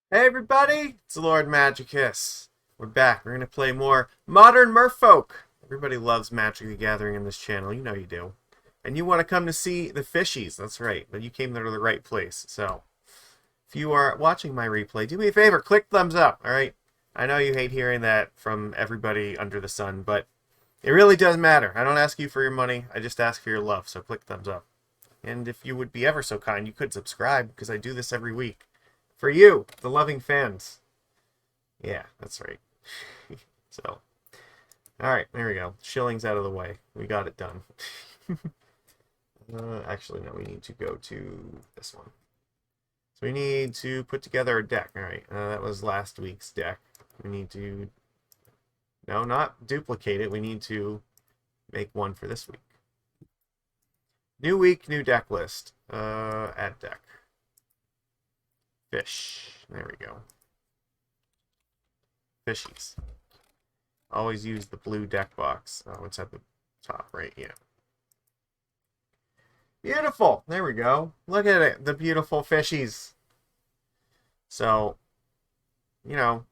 Hey everybody, it's Lord Magicus. We're back. We're gonna play more Modern Merfolk. Everybody loves Magic the Gathering in this channel. You know you do. And you want to come to see the fishies. That's right. But you came there to the right place. So, if you are watching my replay, do me a favor, click thumbs up, alright? I know you hate hearing that from everybody under the sun, but it really does matter. I don't ask you for your money. I just ask for your love, so click thumbs up. And if you would be ever so kind, you could subscribe, because I do this every week. For you, the loving fans. Yeah, that's right. So, alright, there we go. Shilling's out of the way. We got it done. Actually, no, we need to go to this one. So we need to put together a deck. Alright, that was last week's deck. We need to... No, not duplicate it. We need to make one for this week. New week, new deck list. Add deck. Fish. There we go. Fishies. Always use the blue deck box. Oh, it's at the top, right? Yeah. Beautiful. There we go. Look at it. The beautiful fishies. So, you know,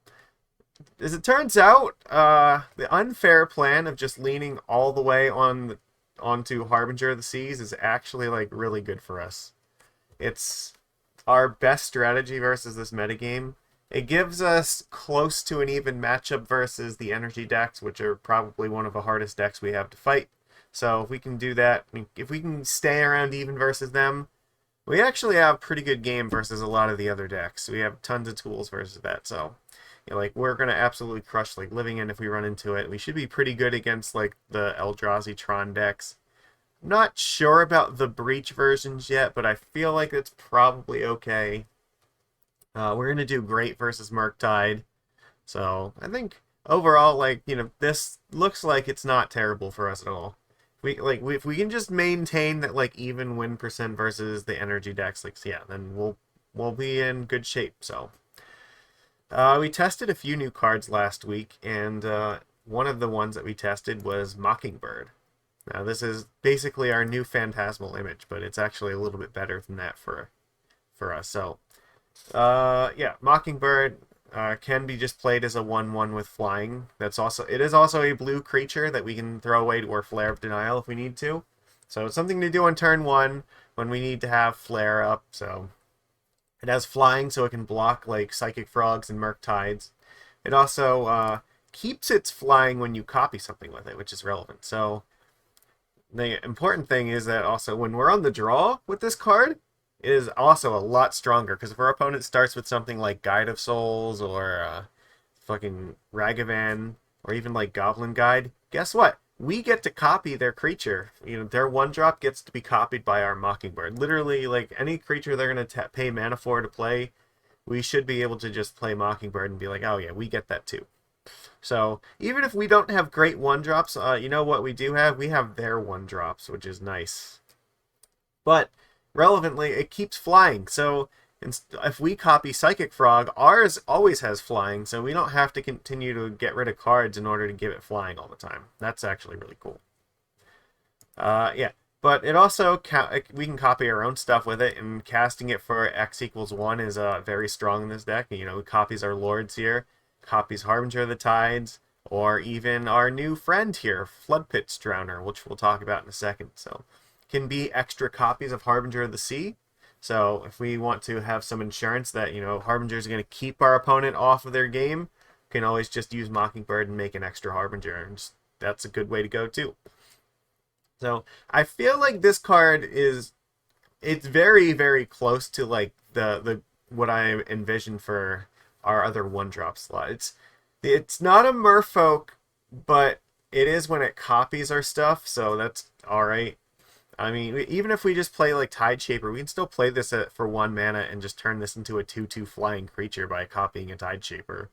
as it turns out, the unfair plan of just leaning all the way onto Harbinger of the Seas is actually, like, really good for us. It's our best strategy versus this metagame. It gives us close to an even matchup versus the energy decks, which are probably one of the hardest decks we have to fight. So if we can do that, if we can stay around even versus them, we actually have a pretty good game versus a lot of the other decks. We have tons of tools versus that, so like we're gonna absolutely crush like Living End if we run into it. We should be pretty good against like the Eldrazi Tron decks. Not sure about the Breach versions yet, but I feel like it's probably okay. We're going to do great versus Murktide. So, I think overall, like, this looks like it's not terrible for us at all. If we can just maintain that, like, even win percent versus the energy decks, like, yeah, then we'll be in good shape, so. We tested a few new cards last week, and one of the ones that we tested was Mockingbird. Now, this is basically our new Phantasmal image, but it's actually a little bit better than that for us. So, yeah, Mockingbird can be just played as a 1/1 with flying. It is also a blue creature that we can throw away to our Flare of Denial if we need to. So it's something to do on turn 1 when we need to have Flare up. So it has flying, so it can block like Psychic Frogs and Murktides. It also keeps its flying when you copy something with it, which is relevant. So the important thing is that also when we're on the draw with this card, it is also a lot stronger, because if our opponent starts with something like Guide of Souls or fucking Ragavan or even like Goblin Guide, guess what? We get to copy their creature. Their 1-drop gets to be copied by our Mockingbird. Literally, like any creature they're going to pay mana for to play, we should be able to just play Mockingbird and be like, oh yeah, we get that too. So even if we don't have great 1-drops, you know what we do have? We have their 1-drops, which is nice. But relevantly, it keeps flying. So if we copy Psychic Frog, ours always has flying, so we don't have to continue to get rid of cards in order to give it flying all the time. That's actually really cool. Yeah. But it also, we can copy our own stuff with it, and casting it for X=1 is very strong in this deck. It copies our Lords here, copies Harbinger of the Tides, or even our new friend here, Floodpits Drowner, which we'll talk about in a second. So, can be extra copies of Harbinger of the Sea. So, if we want to have some insurance that, Harbinger is going to keep our opponent off of their game, we can always just use Mockingbird and make an extra Harbinger, and that's a good way to go, too. So, I feel like this card it's very, very close to, like, the what I envisioned for our other 1-drop slot. It's not a Merfolk, but it is when it copies our stuff, so that's alright. I mean, even if we just play like Tideshaper, we can still play this for 1 mana and just turn this into a 2/2 flying creature by copying a Tideshaper.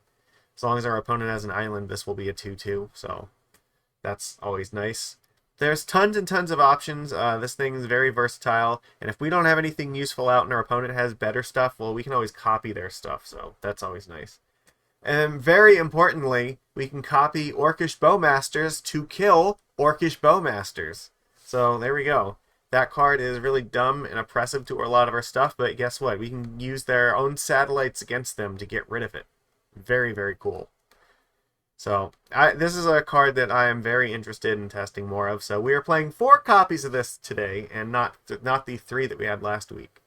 As long as our opponent has an island, this will be a 2/2, so that's always nice. There's tons and tons of options. This thing is very versatile, and if we don't have anything useful out and our opponent has better stuff, well, we can always copy their stuff, so that's always nice. And very importantly, we can copy Orcish Bowmasters to kill Orcish Bowmasters. So there we go. that card is really dumb and oppressive to a lot of our stuff, but guess what? We can use their own satellites against them to get rid of it. Very, very cool. So, this is a card that I am very interested in testing more of. So, we are playing 4 copies of this today, and not the 3 that we had last week.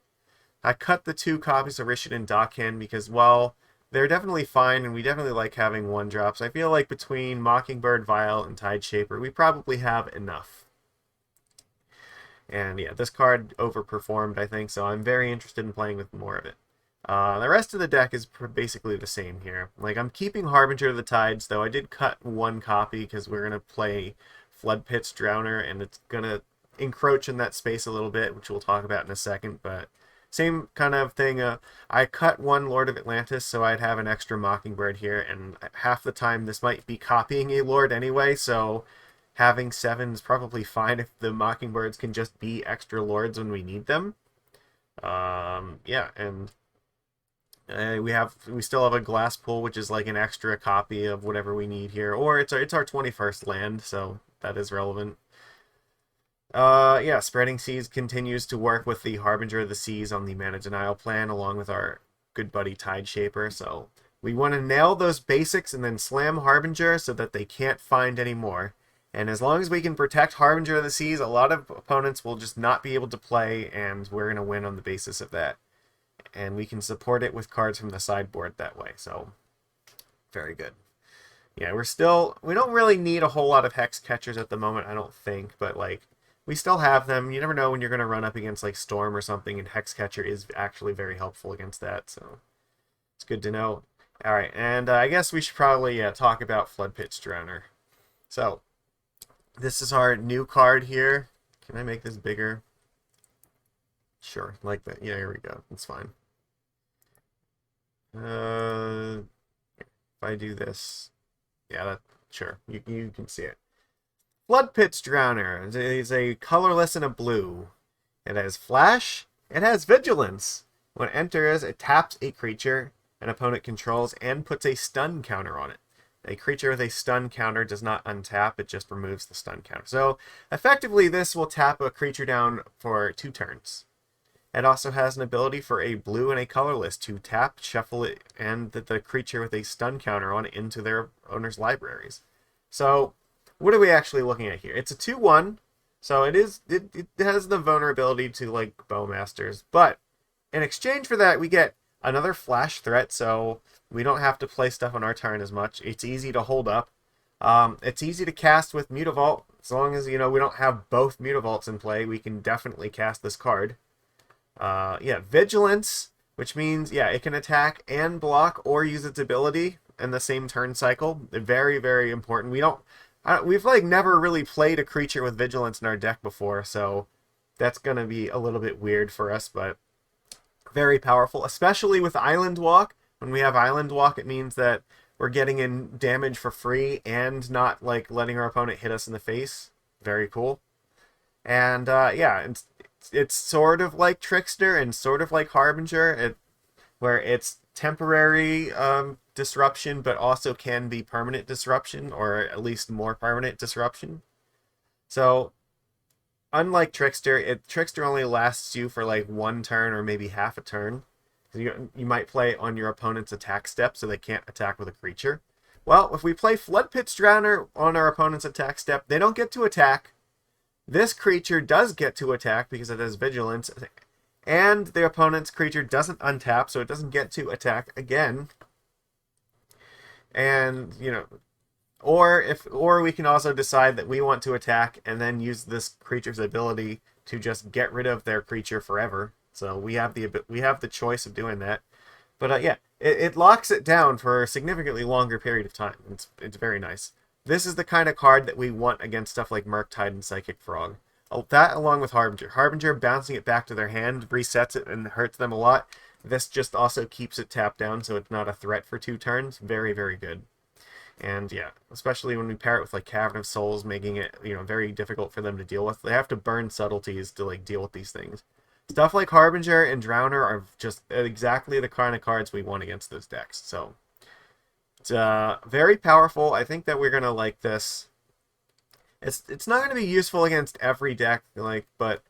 I cut the 2 copies of Rishon and Daken because, well, they're definitely fine, and we definitely like having 1-drops. I feel like between Mockingbird, Vial, and Tideshaper, we probably have enough. And yeah, this card overperformed, I think, so I'm very interested in playing with more of it. The rest of the deck is basically the same here. Like, I'm keeping Harbinger of the Tides, though I did cut 1 copy because we're going to play Floodpits Drowner, and it's going to encroach in that space a little bit, which we'll talk about in a second, but same kind of thing. I cut 1 Lord of Atlantis, so I'd have an extra Mockingbird here, and half the time this might be copying a Lord anyway, so having 7 is probably fine if the Mockingbirds can just be extra Lords when we need them. Yeah, and we still have a Glasspool, which is like an extra copy of whatever we need here, or it's our 21st land, so that is relevant. Yeah, Spreading Seas continues to work with the Harbinger of the Seas on the Mana Denial plan, along with our good buddy Tideshaper, so we want to nail those basics and then slam Harbinger so that they can't find any more. And as long as we can protect Harbinger of the Seas, a lot of opponents will just not be able to play, and we're going to win on the basis of that. And we can support it with cards from the sideboard that way, so very good. Yeah, we don't really need a whole lot of Hexcatchers at the moment, I don't think, but like, we still have them. You never know when you're going to run up against like Storm or something, and Hexcatcher is actually very helpful against that, so it's good to know. Alright, and I guess we should probably talk about Floodpits Drowner. So, this is our new card here. Can I make this bigger? Sure, like that. Yeah, here we go. That's fine. If I do this, yeah, sure, you can see it. Floodpits Drowner is a colorless and a blue. It has Flash. It has Vigilance. When it enters, it taps a creature an opponent controls and puts a stun counter on it. A creature with a stun counter does not untap, it just removes the stun counter. So, effectively, this will tap a creature down for 2 turns. It also has an ability for a blue and a colorless to tap, shuffle it, and the creature with a stun counter on it into their owner's libraries. So, what are we actually looking at here? It's a 2/1, so it has the vulnerability to, like, Bowmasters, but in exchange for that, we get another flash threat, so we don't have to play stuff on our turn as much. It's easy to hold up. It's easy to cast with Mutavault. As long as, we don't have both Mutavaults in play, we can definitely cast this card. Yeah, Vigilance, which means, yeah, it can attack and block or use its ability in the same turn cycle. Very, very important. We've, like, never really played a creature with Vigilance in our deck before, so that's going to be a little bit weird for us, but very powerful, especially with Island Walk. When we have Island Walk, it means that we're getting in damage for free and not, like, letting our opponent hit us in the face. Very cool. And, yeah, it's sort of like Trickster and sort of like Harbinger, where it's temporary disruption, but also can be permanent disruption, or at least more permanent disruption. So, unlike Trickster, Trickster only lasts you for like 1 turn or maybe half a turn. You might play it on your opponent's attack step so they can't attack with a creature. Well, if we play Floodpits Drowner on our opponent's attack step, they don't get to attack. This creature does get to attack because it has Vigilance, and the opponent's creature doesn't untap, so it doesn't get to attack again. And, or we can also decide that we want to attack and then use this creature's ability to just get rid of their creature forever. So we have the choice of doing that. But yeah, it locks it down for a significantly longer period of time. It's very nice. This is the kind of card that we want against stuff like Murktide and Psychic Frog. That along with Harbinger. Harbinger bouncing it back to their hand resets it and hurts them a lot. This just also keeps it tapped down so it's not a threat for 2 turns. Very, very good. And yeah, especially when we pair it with like Cavern of Souls, making it, very difficult for them to deal with. They have to burn subtleties to like deal with these things. Stuff like Harbinger and Drowner are just exactly the kind of cards we want against those decks. So it's very powerful. I think that we're gonna like this. It's not gonna be useful against every deck, but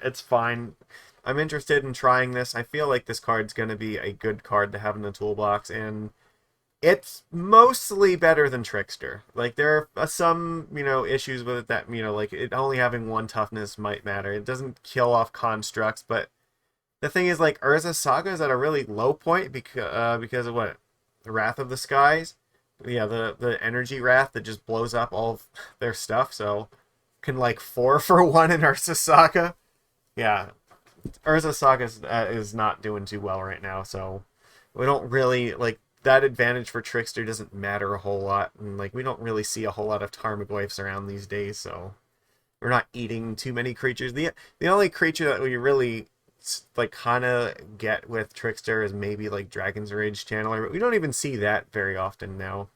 it's fine. I'm interested in trying this. I feel like this card's going to be a good card to have in the toolbox, and it's mostly better than Trickster. Like, there are some, issues with it that, like, it only having one toughness might matter. It doesn't kill off constructs, but the thing is, like, Urza Saga is at a really low point because of what? The Wrath of the Skies? Yeah, the energy wrath that just blows up all of their stuff, so can, like, 4 for 1 in Urza Saga. Yeah, Urza Saga is not doing too well right now, so we don't really, like, that advantage for Trickster doesn't matter a whole lot, and, like, we don't really see a whole lot of Tarmogoyfs around these days, so we're not eating too many creatures. The only creature that we really, like, kind of get with Trickster is maybe, like, Dragon's Rage Channeler, but we don't even see that very often now.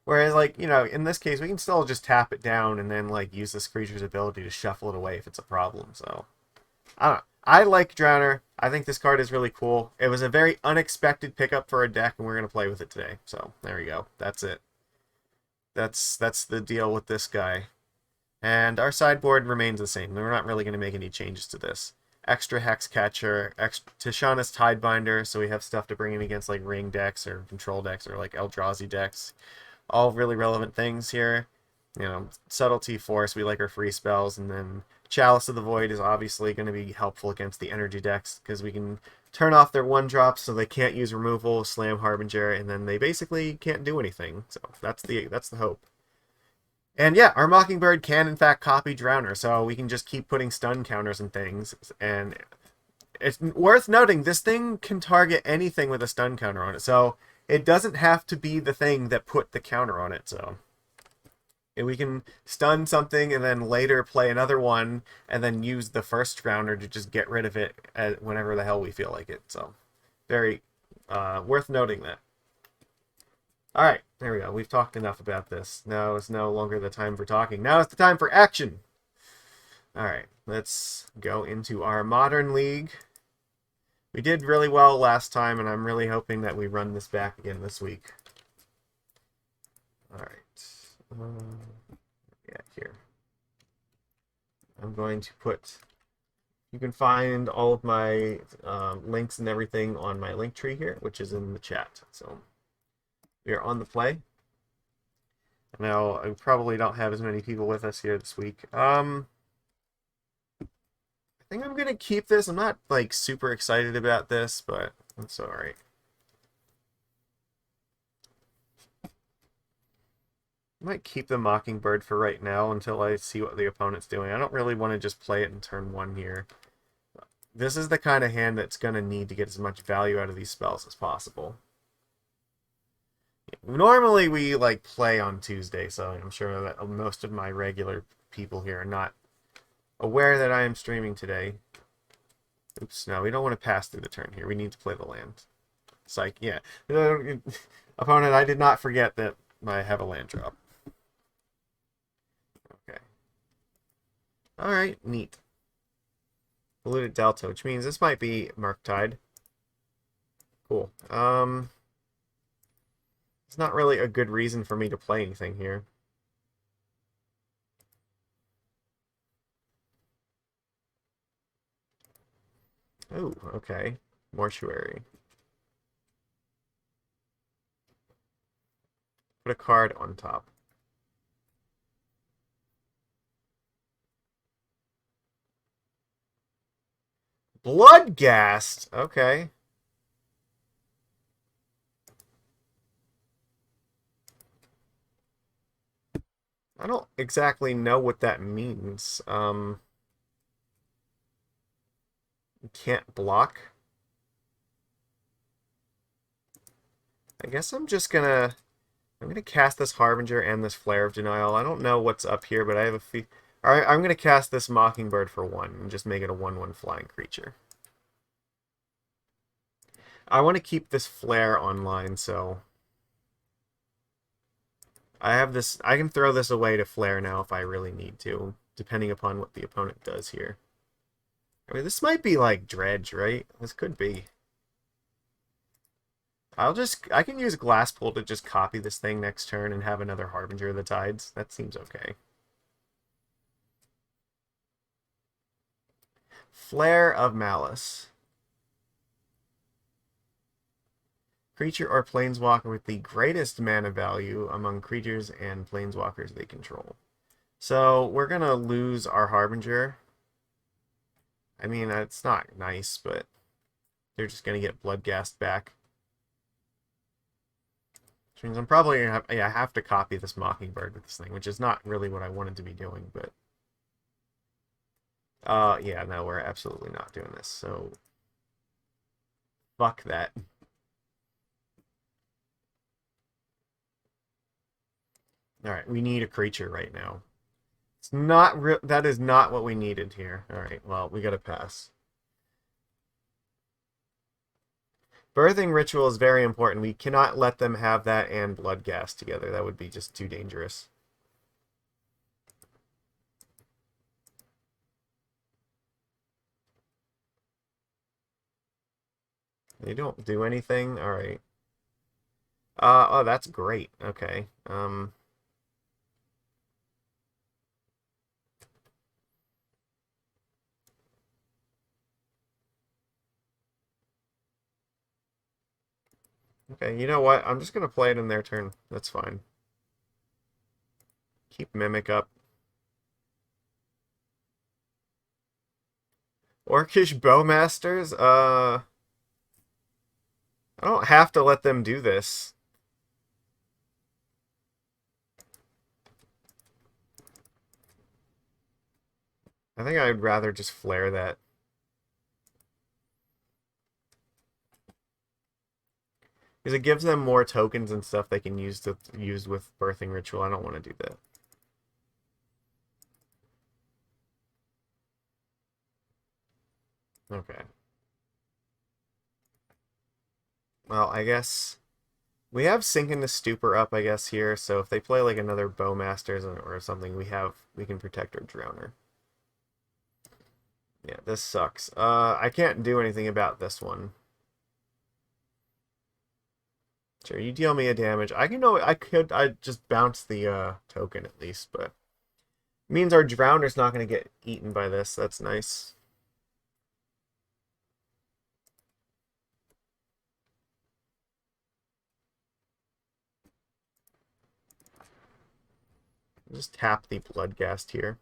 Whereas, like, in this case, we can still just tap it down and then, like, use this creature's ability to shuffle it away if it's a problem, so I don't know. I like Drowner. I think this card is really cool. It was a very unexpected pickup for a deck, and we're going to play with it today. So, there we go. That's it. That's the deal with this guy. And our sideboard remains the same. We're not really going to make any changes to this. Extra Hexcatcher, Tishana's Tidebinder, so we have stuff to bring in against, like, Ring decks or Control decks or, like, Eldrazi decks. All really relevant things here. Subtlety, Force, we like our free spells, and then Chalice of the Void is obviously going to be helpful against the energy decks, because we can turn off their 1-drops so they can't use removal, slam Harbinger, and then they basically can't do anything. So that's the hope. And yeah, our Mockingbird can in fact copy Drowner, so we can just keep putting stun counters and things, and it's worth noting, this thing can target anything with a stun counter on it, so it doesn't have to be the thing that put the counter on it, so and we can stun something and then later play another one and then use the first Drowner to just get rid of it whenever the hell we feel like it. So, very worth noting that. Alright, there we go. We've talked enough about this. Now is no longer the time for talking. Now is the time for action! Alright, let's go into our Modern League. We did really well last time, and I'm really hoping that we run this back again this week. Alright. Yeah, here. I'm going to put... You can find all of my links and everything on my link tree here, which is in the chat. So, we are on the play. Now, I probably don't have as many people with us here this week. I think I'm going to keep this. I'm not, like, super excited about this, but that's alright. I might keep the Mockingbird for right now until I see what the opponent's doing. I don't really want to just play it in turn 1 here. This is the kind of hand that's going to need to get as much value out of these spells as possible. Normally we, like, play on Tuesday, so I'm sure that most of my regular people here are not aware that I am streaming today. Oops, no, we don't want to pass through the turn here. We need to play the land. Psych, yeah. Opponent, I did not forget that I have a land drop. Okay. Alright, neat. Polluted Delta, which means this might be Murktide. Cool. It's not really a good reason for me to play anything here. Oh, okay. Mortuary. Put a card on top. Bloodghast! Okay. I don't exactly know what that means. Can't block. I guess I'm gonna cast this Harbinger and this Flare of Denial. I don't know what's up here, but I have a Alright, I'm gonna cast this Mockingbird for 1 and just make it a 1/1 flying creature. I want to keep this Flare online, so I can throw this away to Flare now if I really need to, depending upon what the opponent does here. I mean, this might be like Dredge, right? This could be. I can use Glasspool to just copy this thing next turn and have another Harbinger of the Tides. That seems okay. Flare of Malice. Creature or planeswalker with the greatest mana value among creatures and planeswalkers they control. So we're going to lose our Harbinger. I mean, it's not nice, but they're just going to get Bloodghast back. Which means I'm probably going to have to copy this Mockingbird with this thing, which is not really what I wanted to be doing, but... yeah, no, we're absolutely not doing this, so... Fuck that. Alright, we need a creature right now. It's not that is not what we needed here. Alright, well, we gotta pass. Birthing Ritual is very important. We cannot let them have that and Bloodghast together. That would be just too dangerous. They don't do anything? Alright. Oh, that's great. Okay. Okay, you know what? I'm just gonna play it in their turn. That's fine. Keep Mimic up. Orcish Bowmasters? I don't have to let them do this. I think I'd rather just flare that. Because it gives them more tokens and stuff they can use with Birthing Ritual. I don't want to do that. Okay. Well, I guess we have Sinking the Stupor up, I guess, here. So if they play like another Bowmasters or something, we can protect our Drowner. Yeah, this sucks. I can't do anything about this one. Sure, you deal me a damage. I just bounce the token at least, but it means our Drowner's not going to get eaten by this. That's nice. Just tap the Bloodghast here.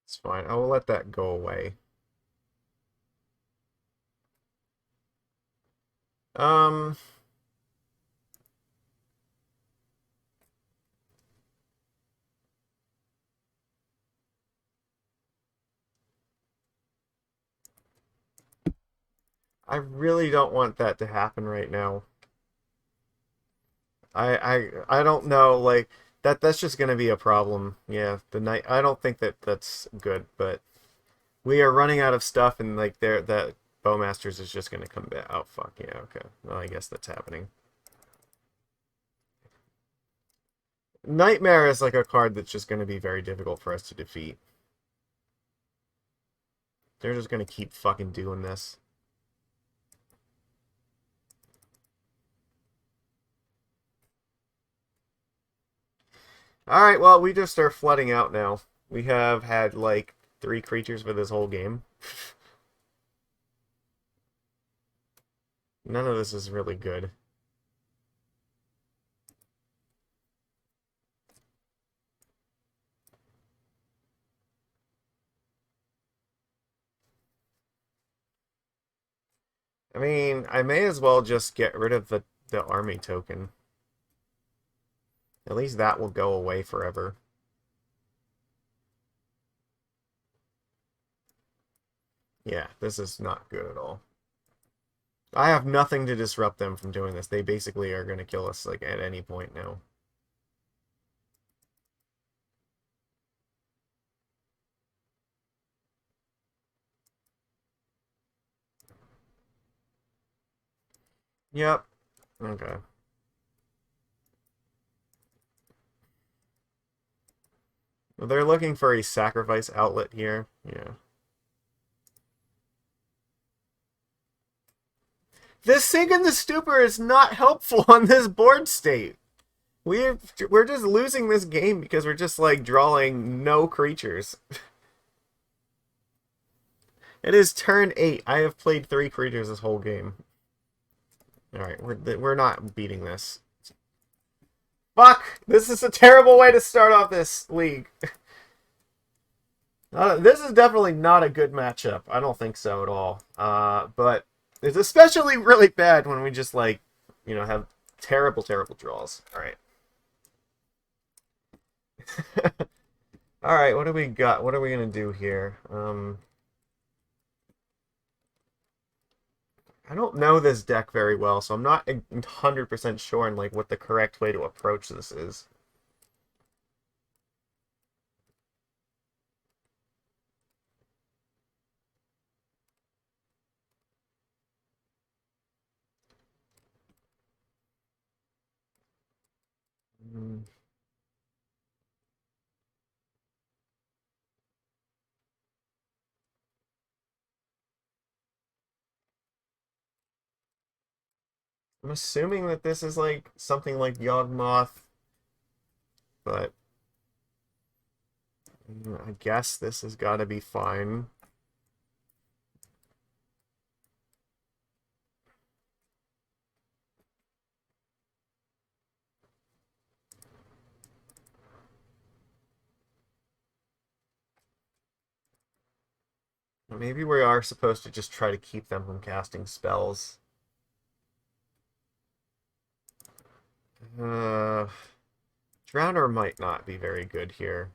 It's fine. I will let that go away. Um, I really don't want that to happen right now. I don't know, like that's just gonna be a problem. Yeah, the night. I don't think that's good, but we are running out of stuff, and like that Bowmasters is just gonna come back. Oh fuck yeah, okay. Well, I guess that's happening. Nightmare is like a card that's just gonna be very difficult for us to defeat. They're just gonna keep fucking doing this. Alright, well, we just are flooding out now. We have had, like, 3 creatures for this whole game. None of this is really good. I mean, I may as well just get rid of the army token. At least that will go away forever. Yeah, this is not good at all. I have nothing to disrupt them from doing this. They basically are going to kill us like at any point now. Yep. Okay. Well, they're looking for a sacrifice outlet here. Yeah. This Sink in the Stupor is not helpful on this board state. We're just losing this game because we're just like drawing no creatures. It is turn 8. I have played 3 creatures this whole game. All right, we're not beating this. Fuck! This is a terrible way to start off this league. This is definitely not a good matchup. I don't think so at all. But it's especially really bad when we just like, have terrible, terrible draws. All right. All right, what do we got? What are we gonna do here? I don't know this deck very well, so I'm not 100% sure on like what the correct way to approach this is. Hmm. I'm assuming that this is like something like Yawgmoth, but I guess this has got to be fine. Maybe we are supposed to just try to keep them from casting spells. Uh, Drowner might not be very good here.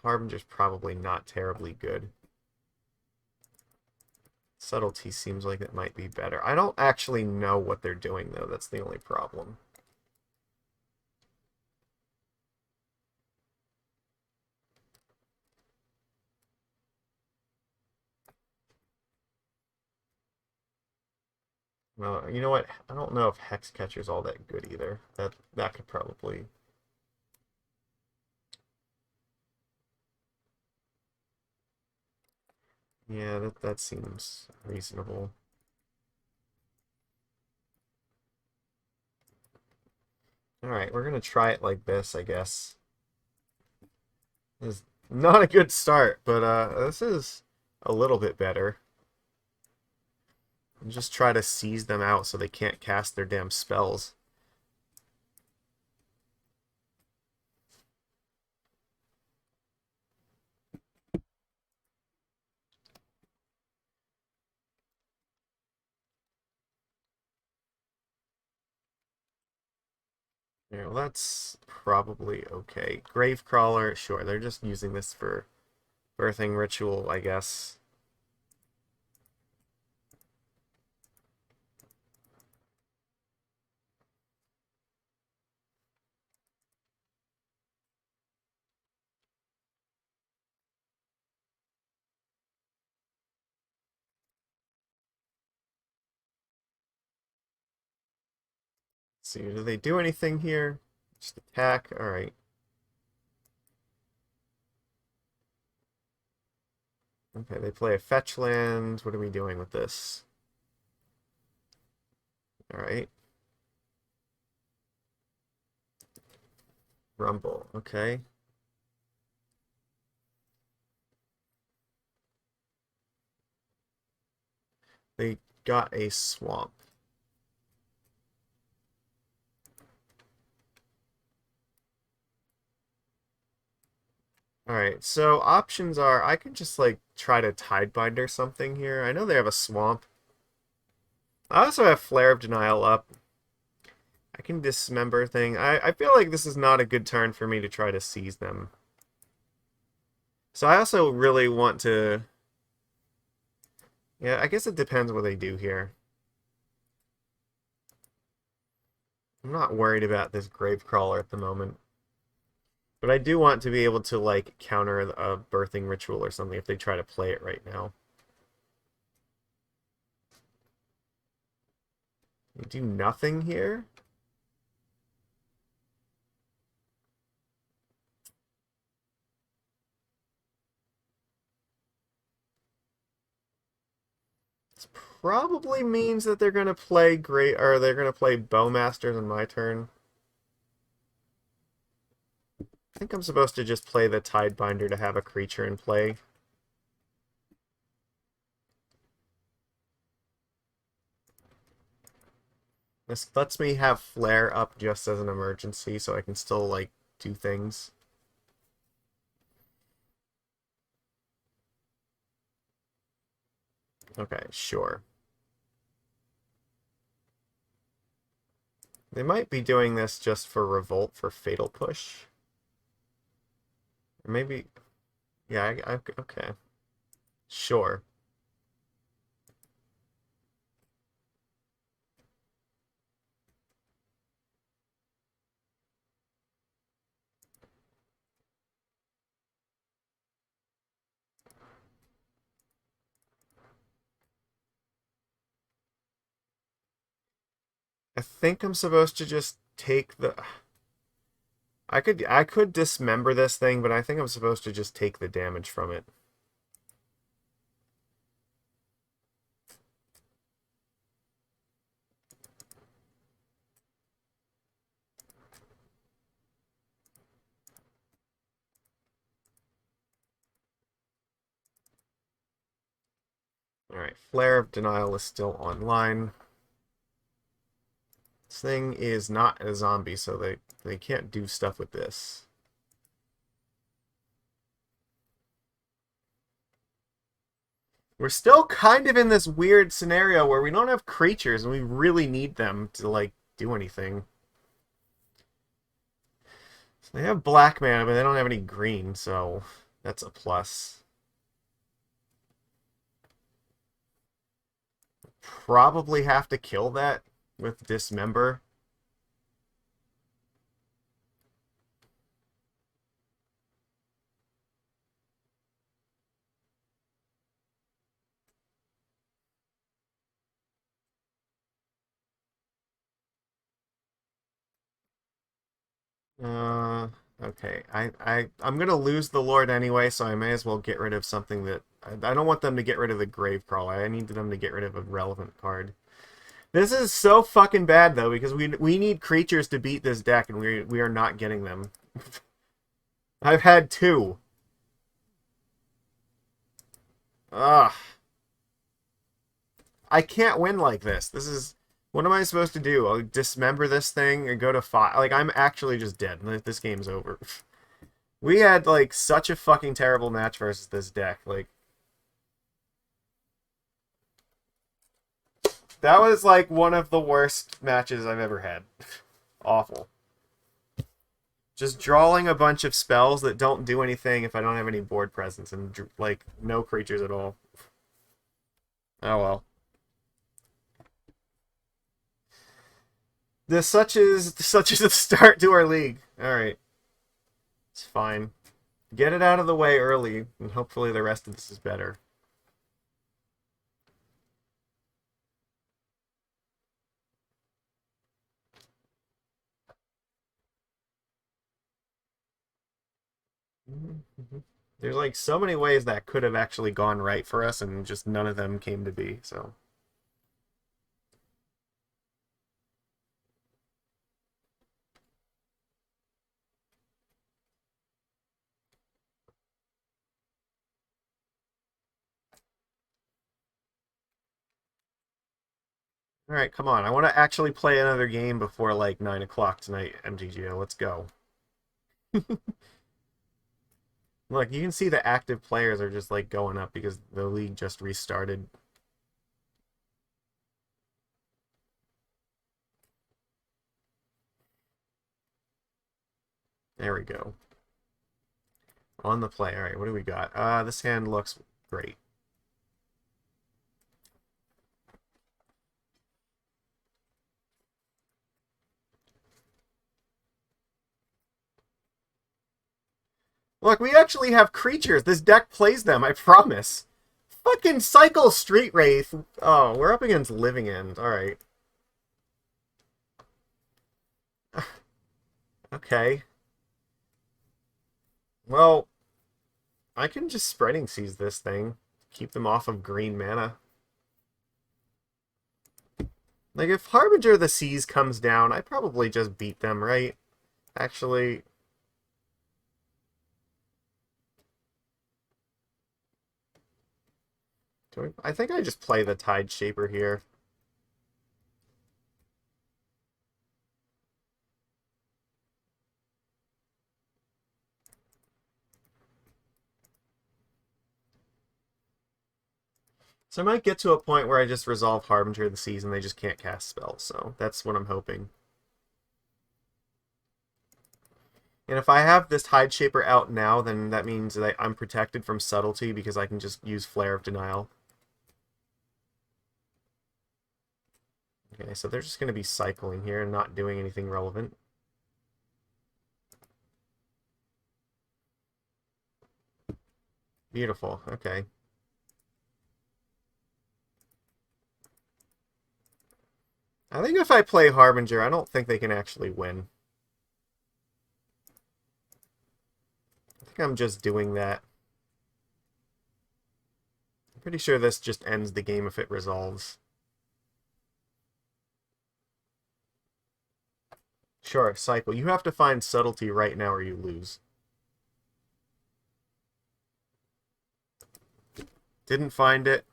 Harbinger's probably not terribly good. Subtlety seems like it might be better. I don't actually know what they're doing, though. That's the only problem. Well, you know what? I don't know if Hexcatcher's all that good either. That could probably... Yeah, that seems reasonable. Alright, we're gonna try it like this, I guess. This is not a good start, but this is a little bit better. And just try to seize them out so they can't cast their damn spells. Yeah, well, that's probably okay. Gravecrawler, sure, they're just using this for birthing ritual, I guess. Let's see, do they do anything here? Just attack, alright. Okay, they play a fetch land. What are we doing with this? Alright. Rumble, okay. They got a swamp. Alright, so options are I can just like try to Tidebinder something here. I know they have a swamp. I also have Flare of Denial up. I can Dismember thing. I feel like this is not a good turn for me to try to seize them. So I also really want to... Yeah, I guess it depends what they do here. I'm not worried about this Gravecrawler at the moment. But I do want to be able to, like, counter a birthing ritual or something if they try to play it right now. They do nothing here? This probably means that they're gonna play great, or they're gonna play Bowmasters on my turn. I think I'm supposed to just play the Tidebinder to have a creature in play. This lets me have Flare up just as an emergency, so I can still, like, do things. Okay, sure. They might be doing this just for Revolt for Fatal Push. Or maybe... Yeah, okay. Sure. I think I'm supposed to just take the... I could dismember this thing, but I think I'm supposed to just take the damage from it. Alright, Flare of Denial is still online. This thing is not a zombie, so they can't do stuff with this. We're still kind of in this weird scenario where we don't have creatures and we really need them to, like, do anything. So they have black mana, but they don't have any green, so that's a plus. Probably have to kill that with Dismember. Okay. I'm gonna lose the Lord anyway, so I may as well get rid of something that... I don't want them to get rid of the Gravecrawler. I need them to get rid of a relevant card. This is so fucking bad, though, because we need creatures to beat this deck, and we are not getting them. I've had two. Ugh. I can't win like this. This is... What am I supposed to do? I'll dismember this thing and go to 5. Like, I'm actually just dead. This game's over. We had, like, such a fucking terrible match versus this deck. Like, that was, like, one of the worst matches I've ever had. Awful. Just drawing a bunch of spells that don't do anything if I don't have any board presence and, like, no creatures at all. Oh well. This such is the start to our league. Alright. It's fine. Get it out of the way early, and hopefully the rest of this is better. There's like so many ways that could have actually gone right for us, and just none of them came to be, so... Alright, come on. I want to actually play another game before, like, 9 o'clock tonight, MTGO. Let's go. Look, you can see the active players are just, like, going up because the league just restarted. There we go. On the play. Alright, what do we got? This hand looks great. Look, we actually have creatures. This deck plays them, I promise. Fucking Cycle Street Wraith. Oh, we're up against Living End. Alright. Okay. Well, I can just Spreading Seas this thing. Keep them off of green mana. Like, if Harbinger of the Seas comes down, I probably just beat them, right? Actually, I think I just play the Tide Shaper here. So I might get to a point where I just resolve Harbinger of the Seas and they just can't cast spells, so that's what I'm hoping. And if I have this Tide Shaper out now, then that means that I'm protected from Subtlety because I can just use Flare of Denial. Okay, so they're just going to be cycling here and not doing anything relevant. Beautiful, okay. I think if I play Harbinger, I don't think they can actually win. I think I'm just doing that. I'm pretty sure this just ends the game if it resolves. Sure, cycle. You have to find Subtlety right now or you lose. Didn't find it.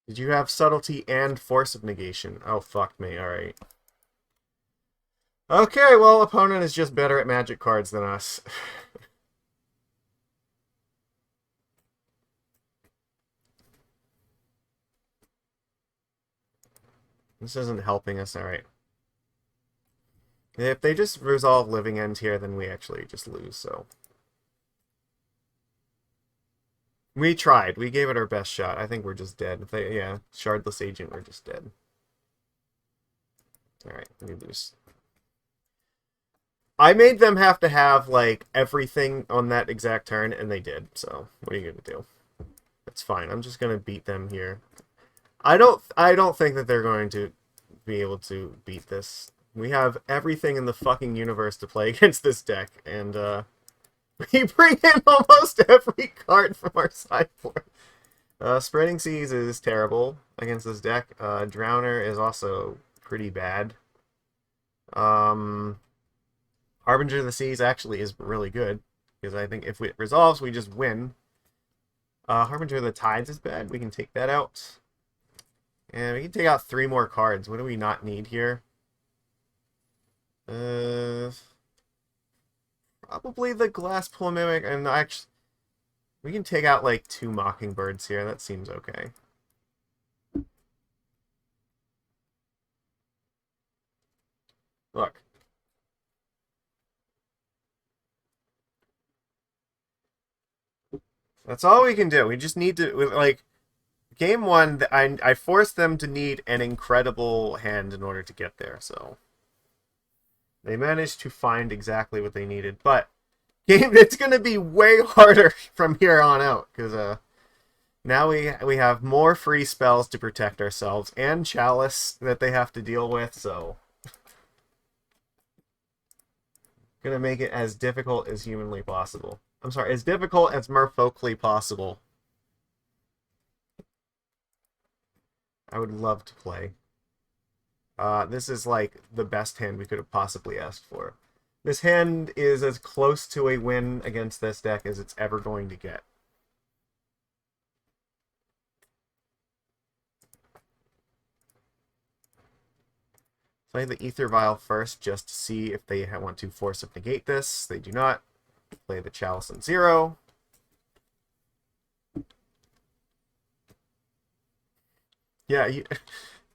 Did you have Subtlety and Force of Negation? Oh, fuck me. Alright. Okay, well, opponent is just better at magic cards than us. This isn't helping us. Alright. If they just resolve Living End here, then we actually just lose, so... We tried. We gave it our best shot. I think we're just dead. If they, yeah, Shardless Agent, we're just dead. Alright, we lose. I made them have to have, like, everything on that exact turn, and they did, so what are you gonna do? It's fine. I'm just gonna beat them here. I don't think that they're going to be able to beat this. We have everything in the fucking universe to play against this deck, and, we bring in almost every card from our sideboard. Spreading Seas is terrible against this deck. Drowner is also pretty bad. Harbinger of the Seas actually is really good, because I think if it resolves, we just win. Harbinger of the Tides is bad. We can take that out. And we can take out 3 more cards. What do we not need here? Probably the Glasspool Mimic, and actually, we can take out like 2 Mockingbirds here. That seems okay. Look. That's all we can do. We just need to, like, game 1, I forced them to need an incredible hand in order to get there, so... They managed to find exactly what they needed, but it's going to be way harder from here on out, because now we have more free spells to protect ourselves, and Chalice that they have to deal with, so... Gonna make it as difficult as humanly possible. I'm sorry, as difficult as merfolkly possible. I would love to play. This is like the best hand we could have possibly asked for. This hand is as close to a win against this deck as it's ever going to get. Play the Aether Vial first just to see if they want to Force of Negate this. They do not. Play the Chalice on 0. Yeah,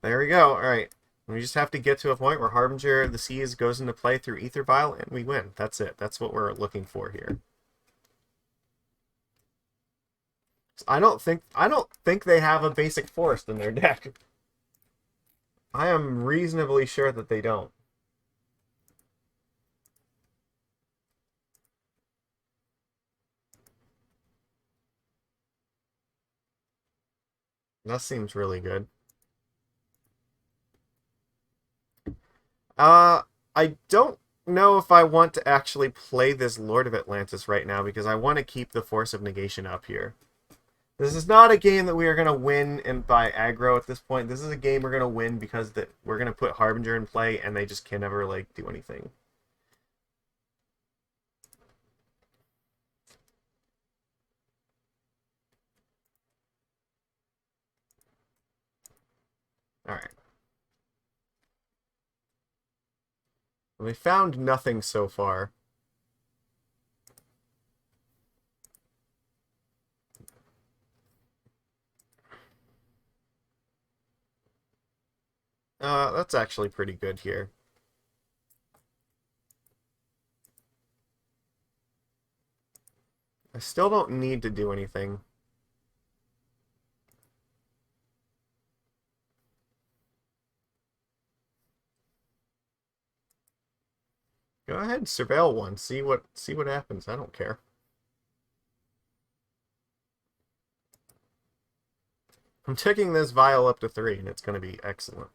there we go. Alright. We just have to get to a point where Harbinger of the Seas goes into play through Aether Vial, and we win. That's it. That's what we're looking for here. I don't think they have a basic forest in their deck. I am reasonably sure that they don't. That seems really good. I don't know if I want to actually play this Lord of Atlantis right now because I want to keep the Force of Negation up here. This is not a game that we are going to win and by aggro at this point. This is a game we're going to win because we're going to put Harbinger in play and they just can never like do anything. All right. We found nothing so far. That's actually pretty good here. I still don't need to do anything. Go ahead and surveil one. See what happens. I don't care. I'm taking this vial up to 3, and it's going to be excellent.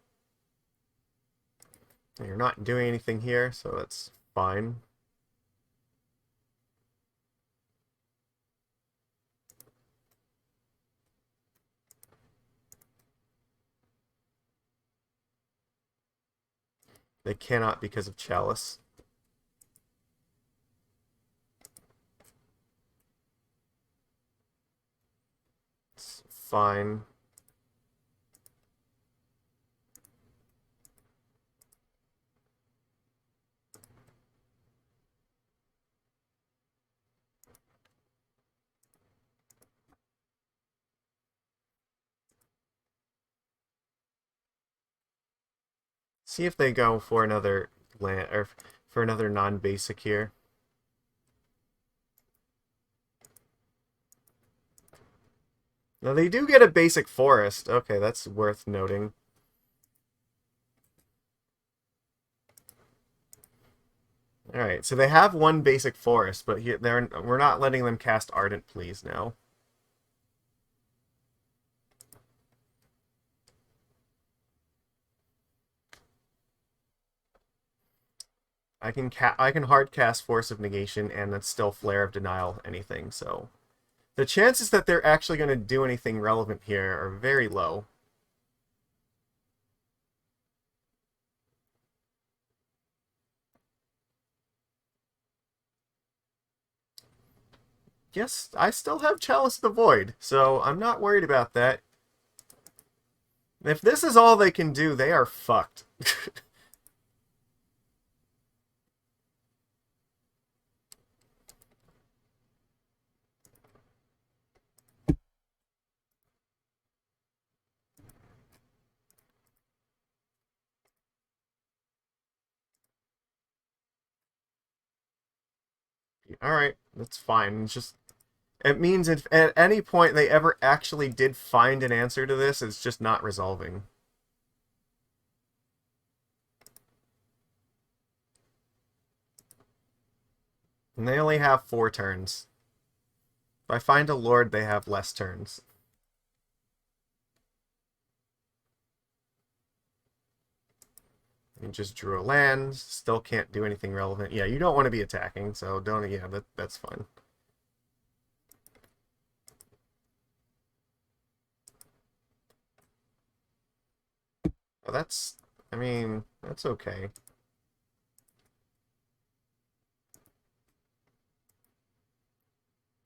You're not doing anything here, so that's fine. They cannot because of Chalice. It's fine. See if they go for another land or for another non-basic here. Now they do get a basic forest. Okay, that's worth noting. All right, so they have one basic forest, but we're not letting them cast Ardent Please now. I can hard cast Force of Negation and that's still Flare of Denial anything, so the chances that they're actually going to do anything relevant here are very low. Yes, I still have Chalice the Void, so I'm not worried about that. If this is all they can do, they are fucked. Alright, that's fine. It's just... It means if at any point they ever actually did find an answer to this, it's just not resolving. And they only have 4 turns. If I find a lord, they have less turns. You just drew a land, still can't do anything relevant. Yeah, you don't want to be attacking, so don't... Yeah, that's fine. Well, that's... I mean, that's okay.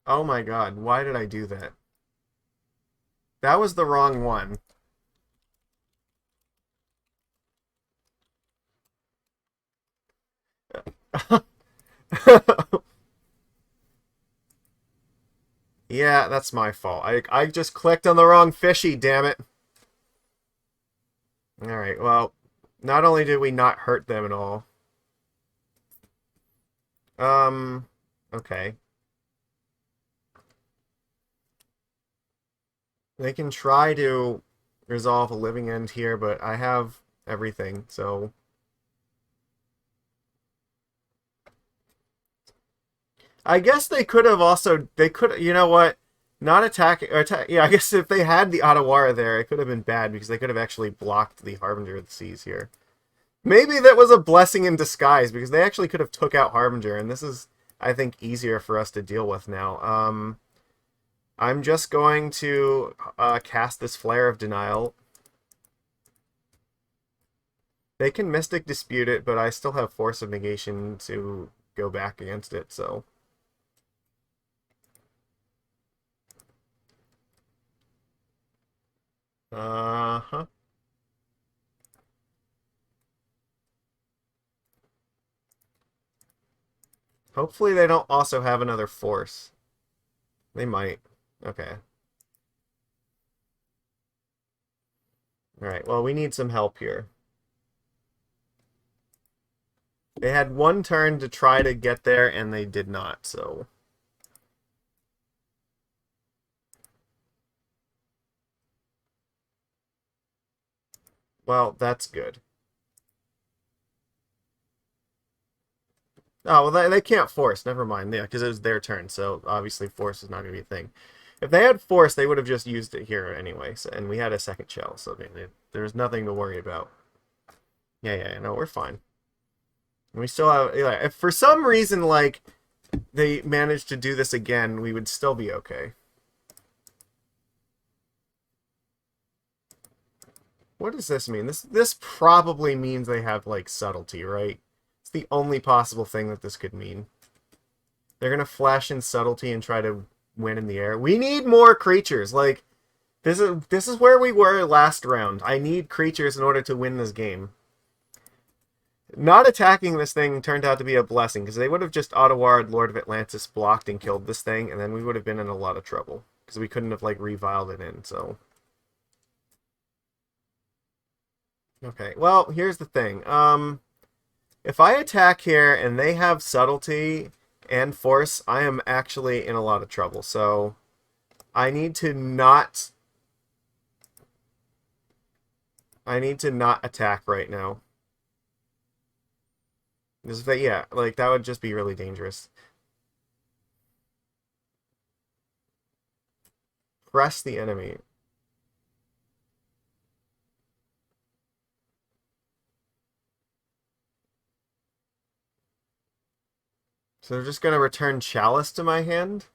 Oh my god, why did I do that? That was the wrong one. Yeah, that's my fault. I just clicked on the wrong fishy, damn it. Alright, well, not only did we not hurt them at all. Okay. They can try to resolve a living end here, but I have everything, so... I guess they could have also... They could... You know what? Not attacking, or yeah, I guess if they had the Otawara there, it could have been bad because they could have actually blocked the Harbinger of the Seas here. Maybe that was a blessing in disguise because they actually could have took out Harbinger, and this is, I think, easier for us to deal with now. I'm just going to cast this Flare of Denial. They can Mystic Dispute it, but I still have Force of Negation to go back against it, so... Uh-huh. Hopefully they don't also have another Force. They might. Okay. Alright, well, we need some help here. They had one turn to try to get there, and they did not, so... Well, that's good. Oh, well, they can't force. Never mind. Yeah, because it was their turn, so obviously force is not going to be a thing. If they had force, they would have just used it here anyway, so, and we had a second shell, so there's nothing to worry about. Yeah, no, we're fine. We still have... Yeah, if for some reason, like, they managed to do this again, we would still be okay. What does this mean? This probably means they have, like, subtlety, right? It's the only possible thing that this could mean. They're gonna flash in subtlety and try to win in the air. We need more creatures. Like, this is where we were last round. I need creatures in order to win this game. Not attacking this thing turned out to be a blessing, because they would have just Otawara Lord of Atlantis blocked and killed this thing, and then we would have been in a lot of trouble. Because we couldn't have, like, reviled it in, so... Okay, well, here's the thing. If I attack here and they have subtlety and force, I am actually in a lot of trouble. So I need to not attack right now. Yeah, like that would just be really dangerous. Press the enemy. So they're just gonna return Chalice to my hand?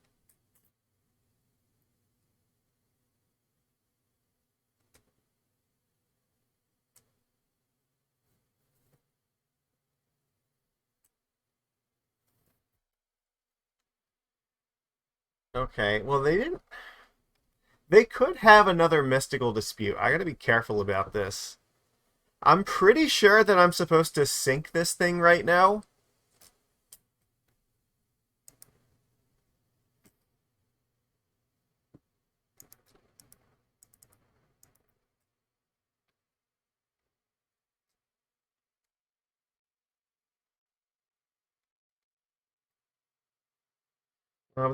Okay, well they didn't... They could have another mystical dispute. I gotta be careful about this. I'm pretty sure that I'm supposed to sink this thing right now.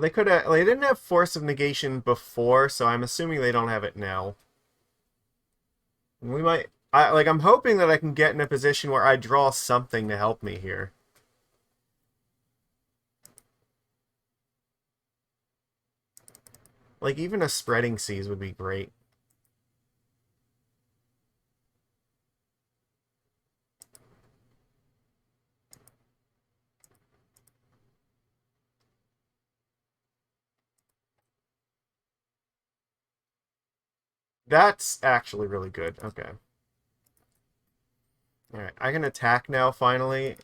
They could have... They didn't have Force of Negation before, so I'm assuming they don't have it now. We might... I'm hoping that I can get in a position where I draw something to help me here. Like, even a Spreading Seas would be great. That's actually really good. Okay. Alright, I can attack now, finally.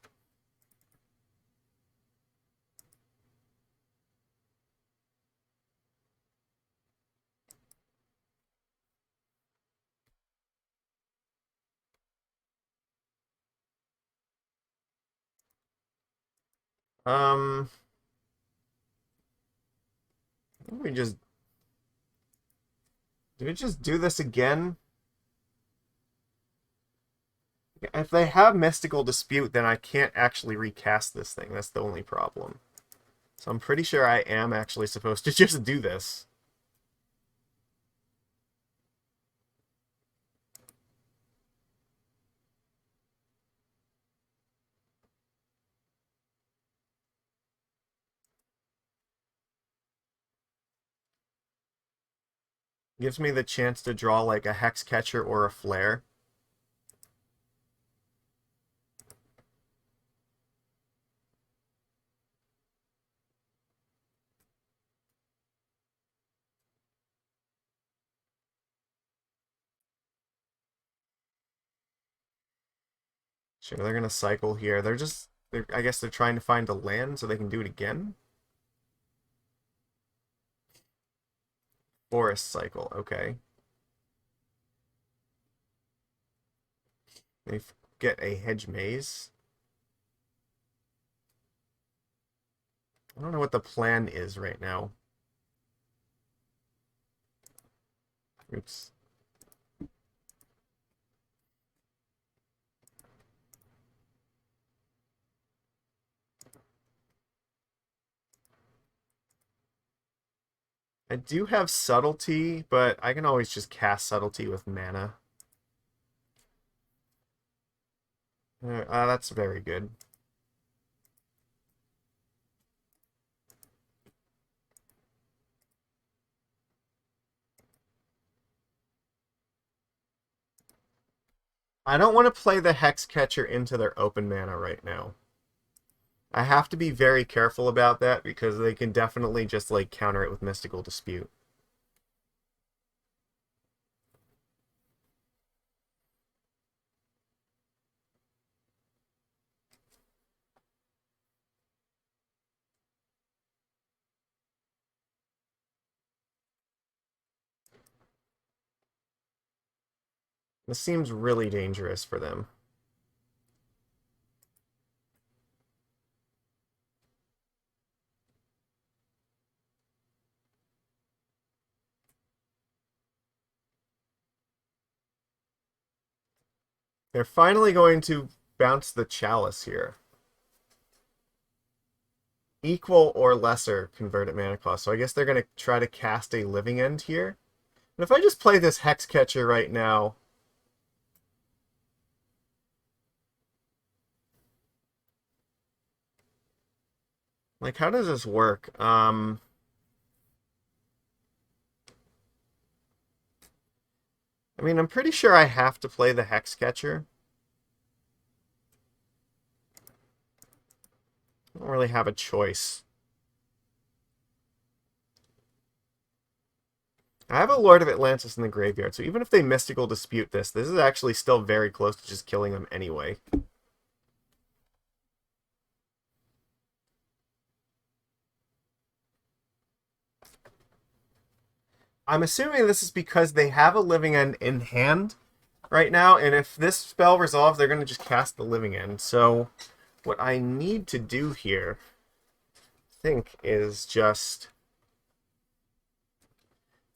Um... We just... Do we just do this again? If they have Mystical Dispute, then I can't actually recast this thing. That's the only problem. So I'm pretty sure I am actually supposed to just do this. Gives me the chance to draw like a Hexcatcher or a Flare. Sure, they're gonna cycle here. I guess they're trying to find a land so they can do it again. Forest cycle, okay. They get a hedge maze. I don't know what the plan is right now. Oops. I do have Subtlety, but I can always just cast Subtlety with mana. That's very good. I don't want to play the Hexcatcher into their open mana right now. I have to be very careful about that because they can definitely just like counter it with Mystical Dispute. This seems really dangerous for them. They're finally going to bounce the Chalice here. Equal or lesser converted mana cost. So I guess they're going to try to cast a Living End here. And if I just play this Hexcatcher right now... Like, how does this work? I mean, I'm pretty sure I have to play the Hexcatcher. I don't really have a choice. I have a Lord of Atlantis in the graveyard, so even if they Mystical Dispute this, this is actually still very close to just killing them anyway. I'm assuming this is because they have a Living End in hand right now, and if this spell resolves, they're going to just cast the Living End. So what I need to do here, I think, is just...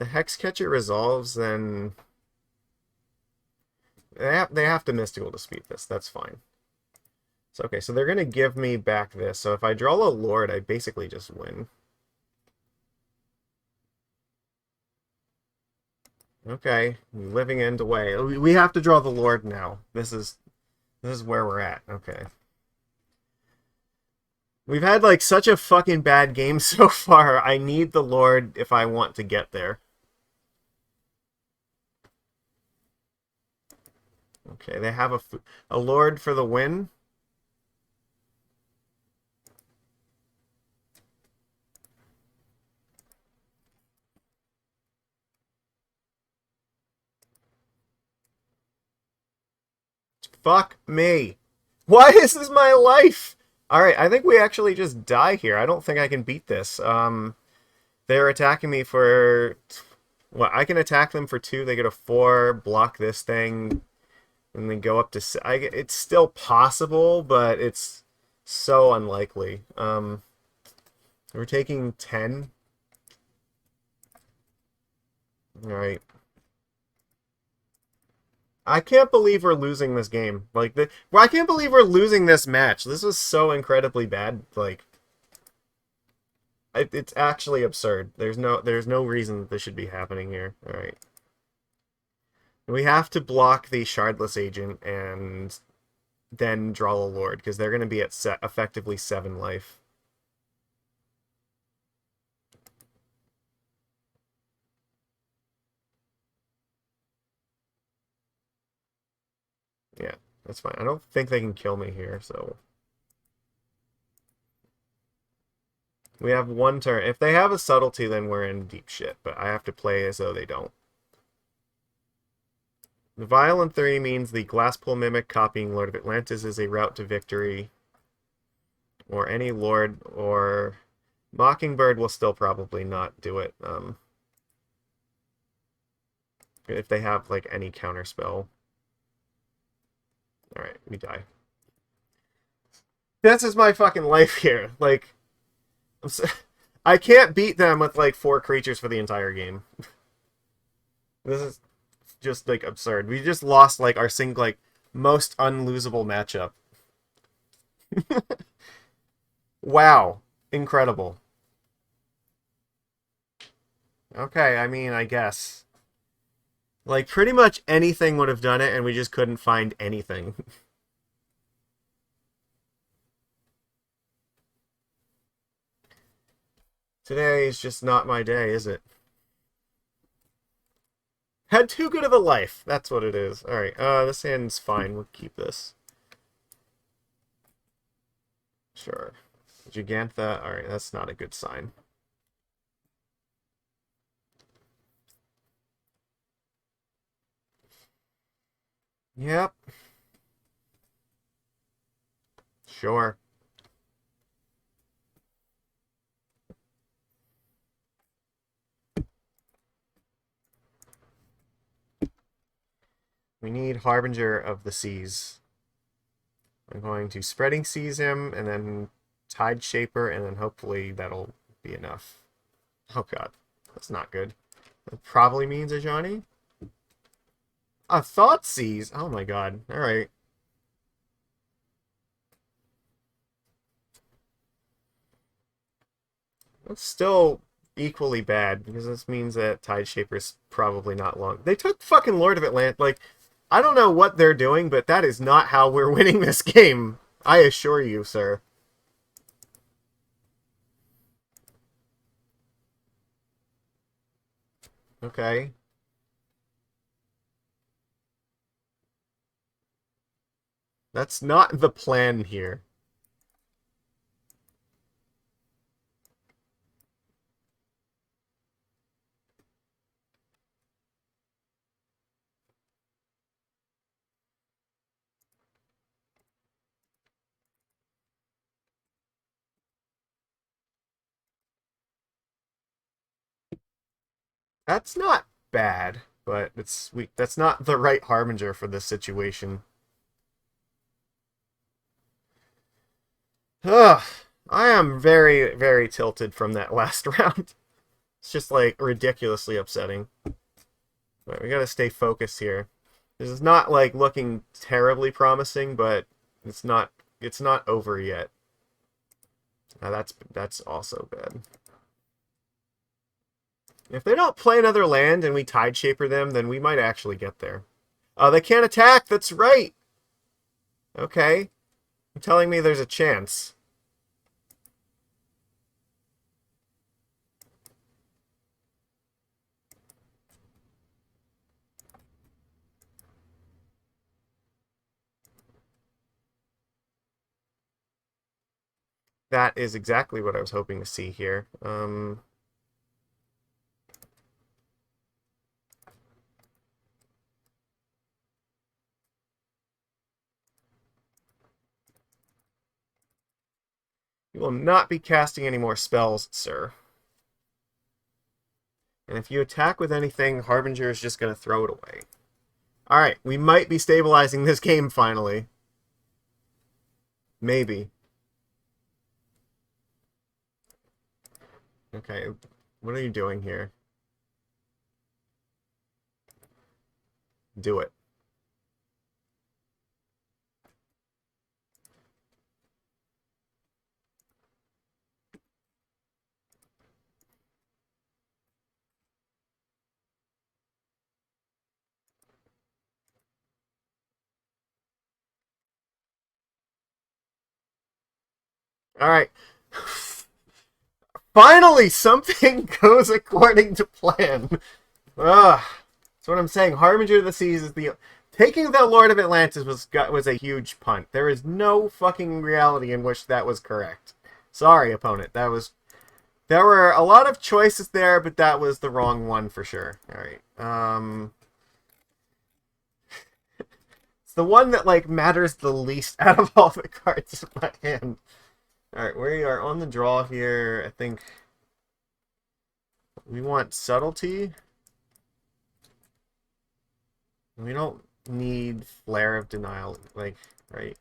The Hexcatcher resolves, then... They have to Mystical Dispute this. That's fine. So, okay, so they're going to give me back this. So if I draw a Lord, I basically just win. Okay, Living End away. We have to draw the Lord now. This is where we're at. Okay. We've had like such a fucking bad game so far. I need the Lord if I want to get there. Okay, they have a Lord for the win. Fuck me. Why is this my life? Alright, I think we actually just die here. I don't think I can beat this. They're attacking me for... Well, I can attack them for 2. They get a 4, block this thing, and then go up to... It's still possible, but it's so unlikely. We're taking 10. Alright. I can't believe we're losing this game. Like, I can't believe we're losing this match. This was so incredibly bad. Like, it's actually absurd. There's no reason that this should be happening here. All right. We have to block the Shardless Agent and then draw a Lord, because they're going to be at effectively 7 life. That's fine. I don't think they can kill me here, so... We have one turn. If they have a Subtlety, then we're in deep shit, but I have to play as though they don't. The Vial in 3 means the Glasspool Mimic copying Lord of Atlantis is a route to victory. Or any Lord, or... Mockingbird will still probably not do it. If they have, like, any counterspell. Alright, we die. This is my fucking life here. Like... I can't beat them with like 4 creatures for the entire game. This is just like absurd. We just lost like our like most unlosable matchup. Wow, incredible. Okay, I mean, I guess. Like pretty much anything would have done it and we just couldn't find anything. Today is just not my day, is it? Had too good of a life. That's what it is. Alright, this hand's fine. We'll keep this. Sure. Gigantha. Alright, that's not a good sign. Yep. Sure. We need Harbinger of the Seas. I'm going to Spreading Seas him, and then Tide Shaper, and then hopefully that'll be enough. Oh god, that's not good. That probably means a Johnny. A Thought Seize? Oh my god, alright. That's still equally bad, because this means that Tide Shaper's probably not long. They took fucking Lord of Atlantis, like... I don't know what they're doing, but that is not how we're winning this game. I assure you, sir. Okay. That's not the plan here. That's not bad, but it's weak. That's not the right Harbinger for this situation. Ugh. I am very, very tilted from that last round. It's just, like, ridiculously upsetting. But we gotta stay focused here. This is not, like, looking terribly promising, but it's not over yet. Now that's also bad. If they don't play another land and we Tide Shaper them, then we might actually get there. Oh, they can't attack! That's right! Okay. You're telling me there's a chance. That is exactly what I was hoping to see here. You will not be casting any more spells, sir. And if you attack with anything, Harbinger is just going to throw it away. Alright, we might be stabilizing this game finally. Maybe. Okay, what are you doing here? Do it. Alright. Finally, something goes according to plan. Ugh. That's what I'm saying. Harbinger of the Seas is Taking the Lord of Atlantis was a huge punt. There is no fucking reality in which that was correct. Sorry, opponent. There were a lot of choices there, but that was the wrong one for sure. All right. It's the one that like matters the least out of all the cards in my hand. All right, we are on the draw here. I think we want Subtlety. We don't need Flare of Denial, like, right?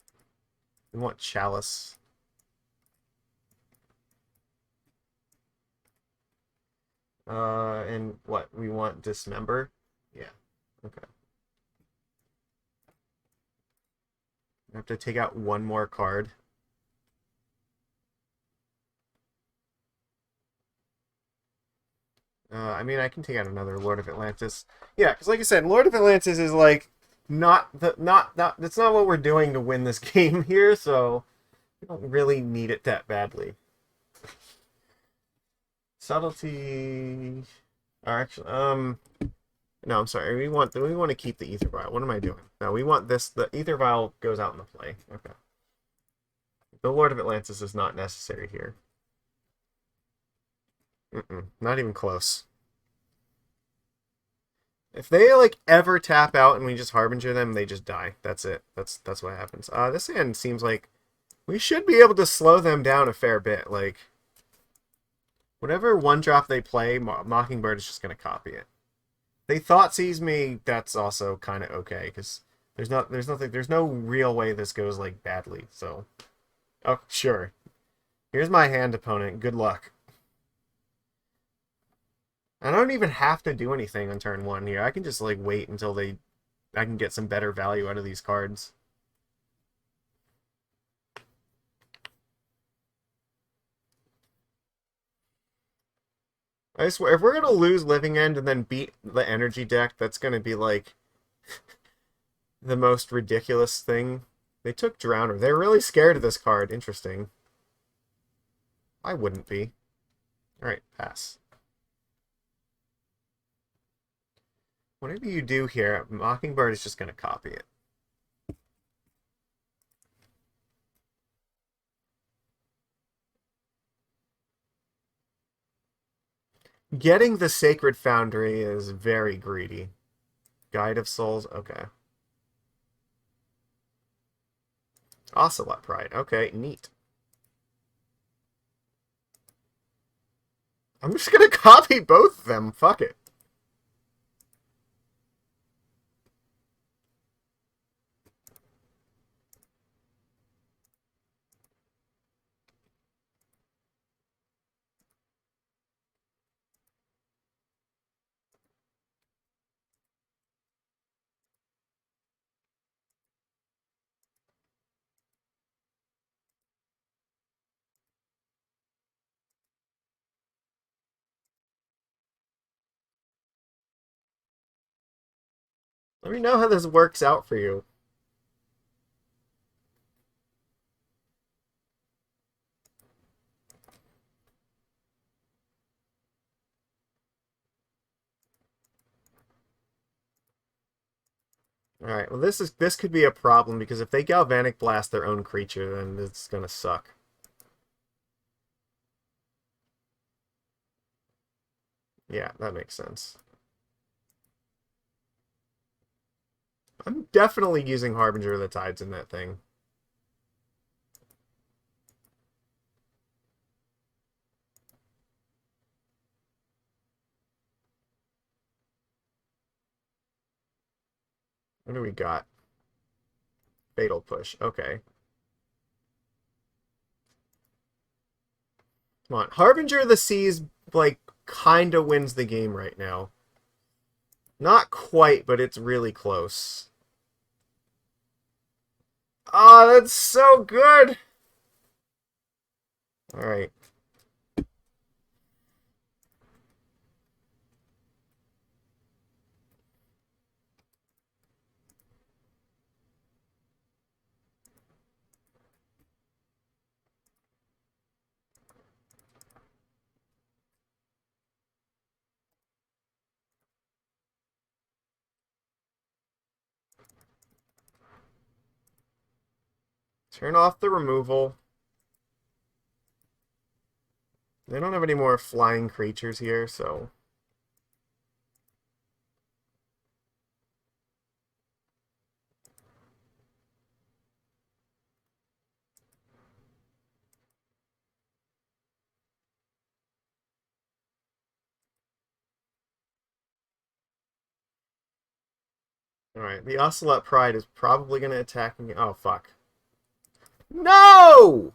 We want Chalice. And what? We want Dismember? Yeah. Okay. I have to take out one more card. I mean, I can take out another Lord of Atlantis. Yeah, because like I said, Lord of Atlantis is like not that's not what we're doing to win this game here, so we don't really need it that badly. Subtlety. Or actually, no, I'm sorry. We want to keep the Aether Vial. What am I doing? No, we want this. The Aether Vial goes out in the play. Okay. The Lord of Atlantis is not necessary here. Not even close. If they like ever tap out and we just Harbinger them, they just die. That's it. That's what happens. This hand seems like we should be able to slow them down a fair bit. Like whatever one drop they play, Mockingbird is just gonna copy it. They thought sees me. That's also kind of okay because there's no real way this goes like badly. So, oh sure. Here's my hand, opponent. Good luck. I don't even have to do anything on turn one here. I can just like wait until I can get some better value out of these cards. I swear, if we're gonna lose Living End and then beat the energy deck, that's gonna be like the most ridiculous thing. They took Drowner. They're really scared of this card. Interesting. I wouldn't be. Alright, pass. Whatever you do here, Mockingbird is just gonna copy it. Getting the Sacred Foundry is very greedy. Guide of Souls, okay. Ocelot Pride, okay, neat. I'm just gonna copy both of them, fuck it. Let me know how this works out for you. Alright, well this could be a problem because if they Galvanic Blast their own creature, then it's gonna suck. Yeah, that makes sense. I'm definitely using Harbinger of the Tides in that thing. What do we got? Fatal Push. Okay. Come on. Harbinger of the Seas, like, kinda wins the game right now. Not quite, but it's really close. Ah, oh, that's so good! Alright. Turn off the removal. They don't have any more flying creatures here, so... Alright, the Ocelot Pride is probably going to attack me. Oh, fuck. No!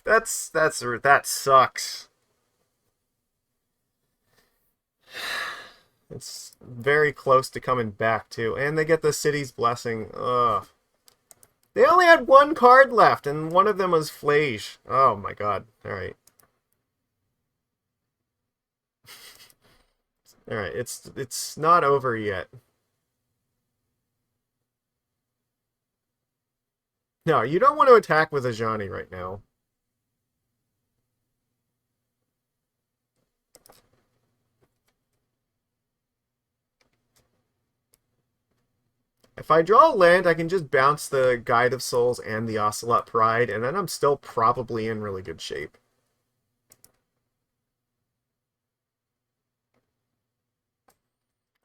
That sucks. It's very close to coming back, too. And they get the City's Blessing. Ugh. They only had one card left, and one of them was Flage. Oh, my god. Alright. Alright, it's not over yet. No, you don't want to attack with Ajani right now. If I draw a land, I can just bounce the Guide of Souls and the Ocelot Pride, and then I'm still probably in really good shape.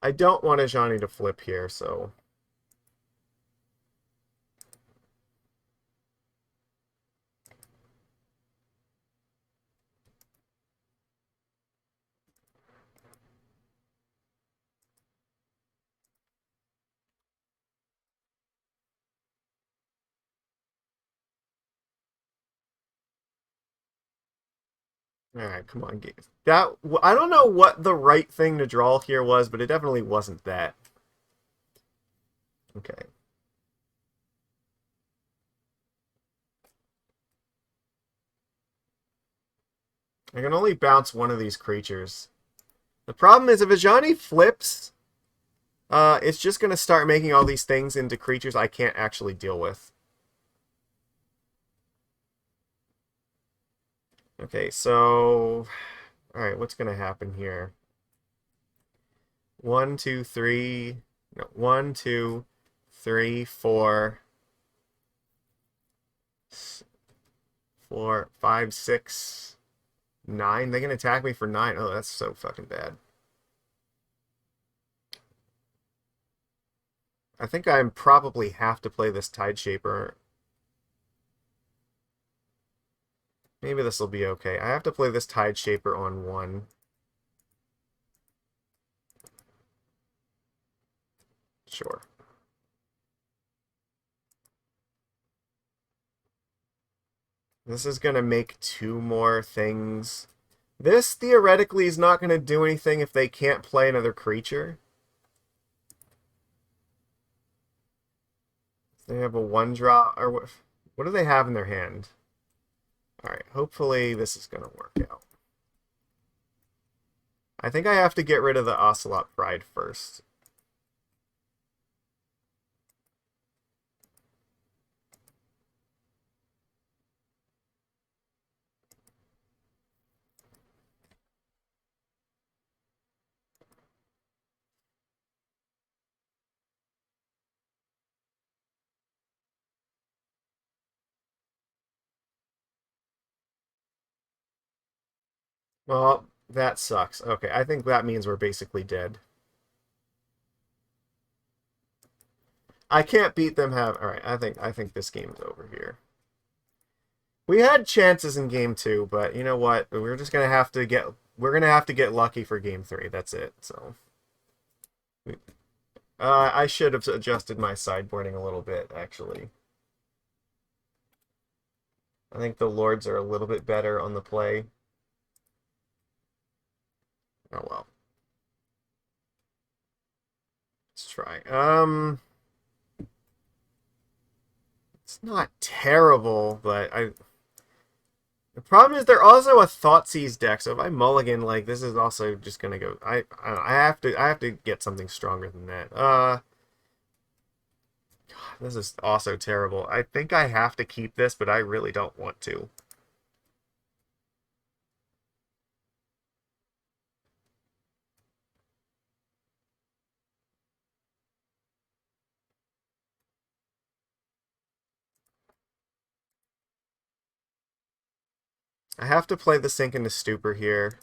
I don't want Ajani to flip here, so... Alright, come on, game. That, I don't know what the right thing to draw here was, but it definitely wasn't that. Okay. I can only bounce one of these creatures. The problem is if Ajani flips, it's just going to start making all these things into creatures I can't actually deal with. Okay, so... Alright, what's going to happen here? 1, 2, 3... No, 1, 2, 3, 4... 4, 5, 6, 9. They can attack me for 9. Oh, that's so fucking bad. I think I probably have to play this Tideshaper. Maybe this will be okay. I have to play this Tideshaper on 1. Sure. This is going to make 2 more things. This, theoretically, is not going to do anything if they can't play another creature. They have a 1-drop, or what do they have in their hand? Alright, hopefully this is going to work out. I think I have to get rid of the Ocelot Pride first. Well, that sucks. Okay, I think that means we're basically dead. I can't beat them Alright, I think this game is over here. We had chances in game 2, but you know what? We're just gonna have to get lucky for game 3. That's it. So I should have adjusted my sideboarding a little bit, actually. I think the Lords are a little bit better on the play. Oh well. Let's try. It's not terrible, but the problem is they're also a Thoughtseize deck, so if I mulligan, like, this is also just gonna go. I have to get something stronger than that. God, this is also terrible. I think I have to keep this, but I really don't want to. I have to play the Sink into Stupor here.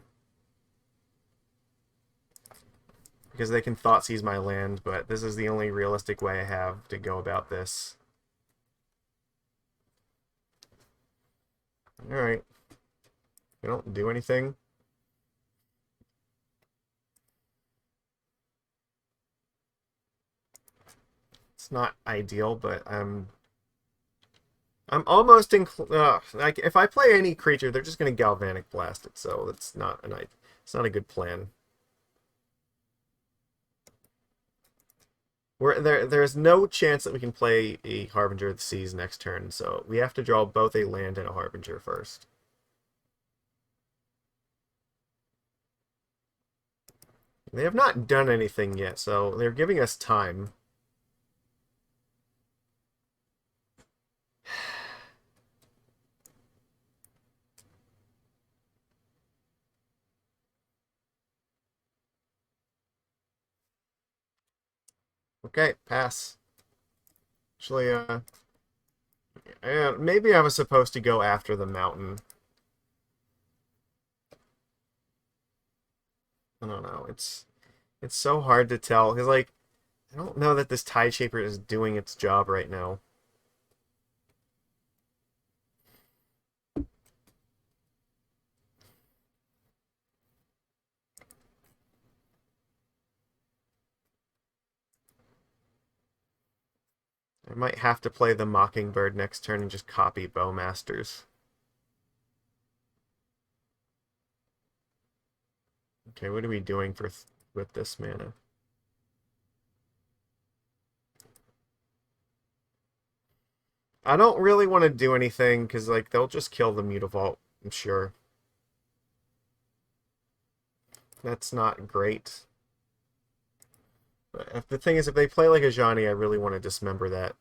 Because they can Thoughtseize my land, but this is the only realistic way I have to go about this. Alright. They don't do anything. It's not ideal, but I'm almost like if I play any creature, they're just going to Galvanic Blast it, so it's not a good plan. There's no chance that we can play a Harbinger of the Seas next turn, so we have to draw both a land and a Harbinger first. They have not done anything yet, so they're giving us time. Okay, pass. Actually, maybe I was supposed to go after the mountain. I don't know. It's so hard to tell because like I don't know that this Tide Shaper is doing its job right now. I might have to play the Mockingbird next turn and just copy Bowmasters. Okay, what are we doing with this mana? I don't really want to do anything because like they'll just kill the Mutavault, I'm sure. That's not great. But if the thing is, if they play like a Ajani, I really want to dismember that.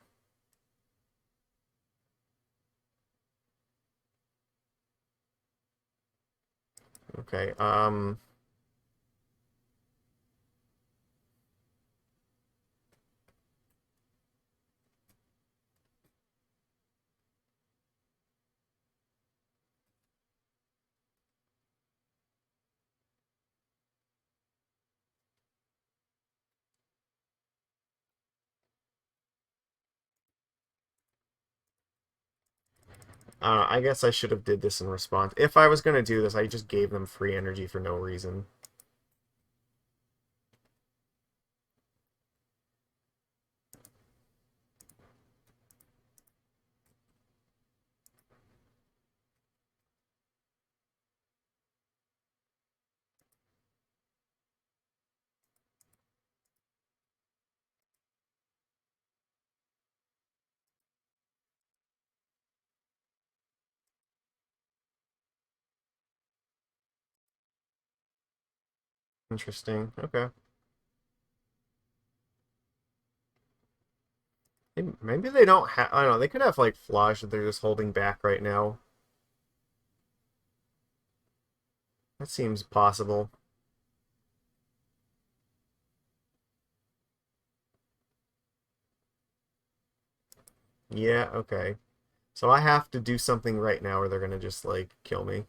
Okay, I guess I should have did this in response. If I was going to do this, I just gave them free energy for no reason. Interesting. Okay. Maybe they don't have... I don't know. They could have, like, Flash that they're just holding back right now. That seems possible. Yeah, okay. So I have to do something right now or they're going to just, like, kill me.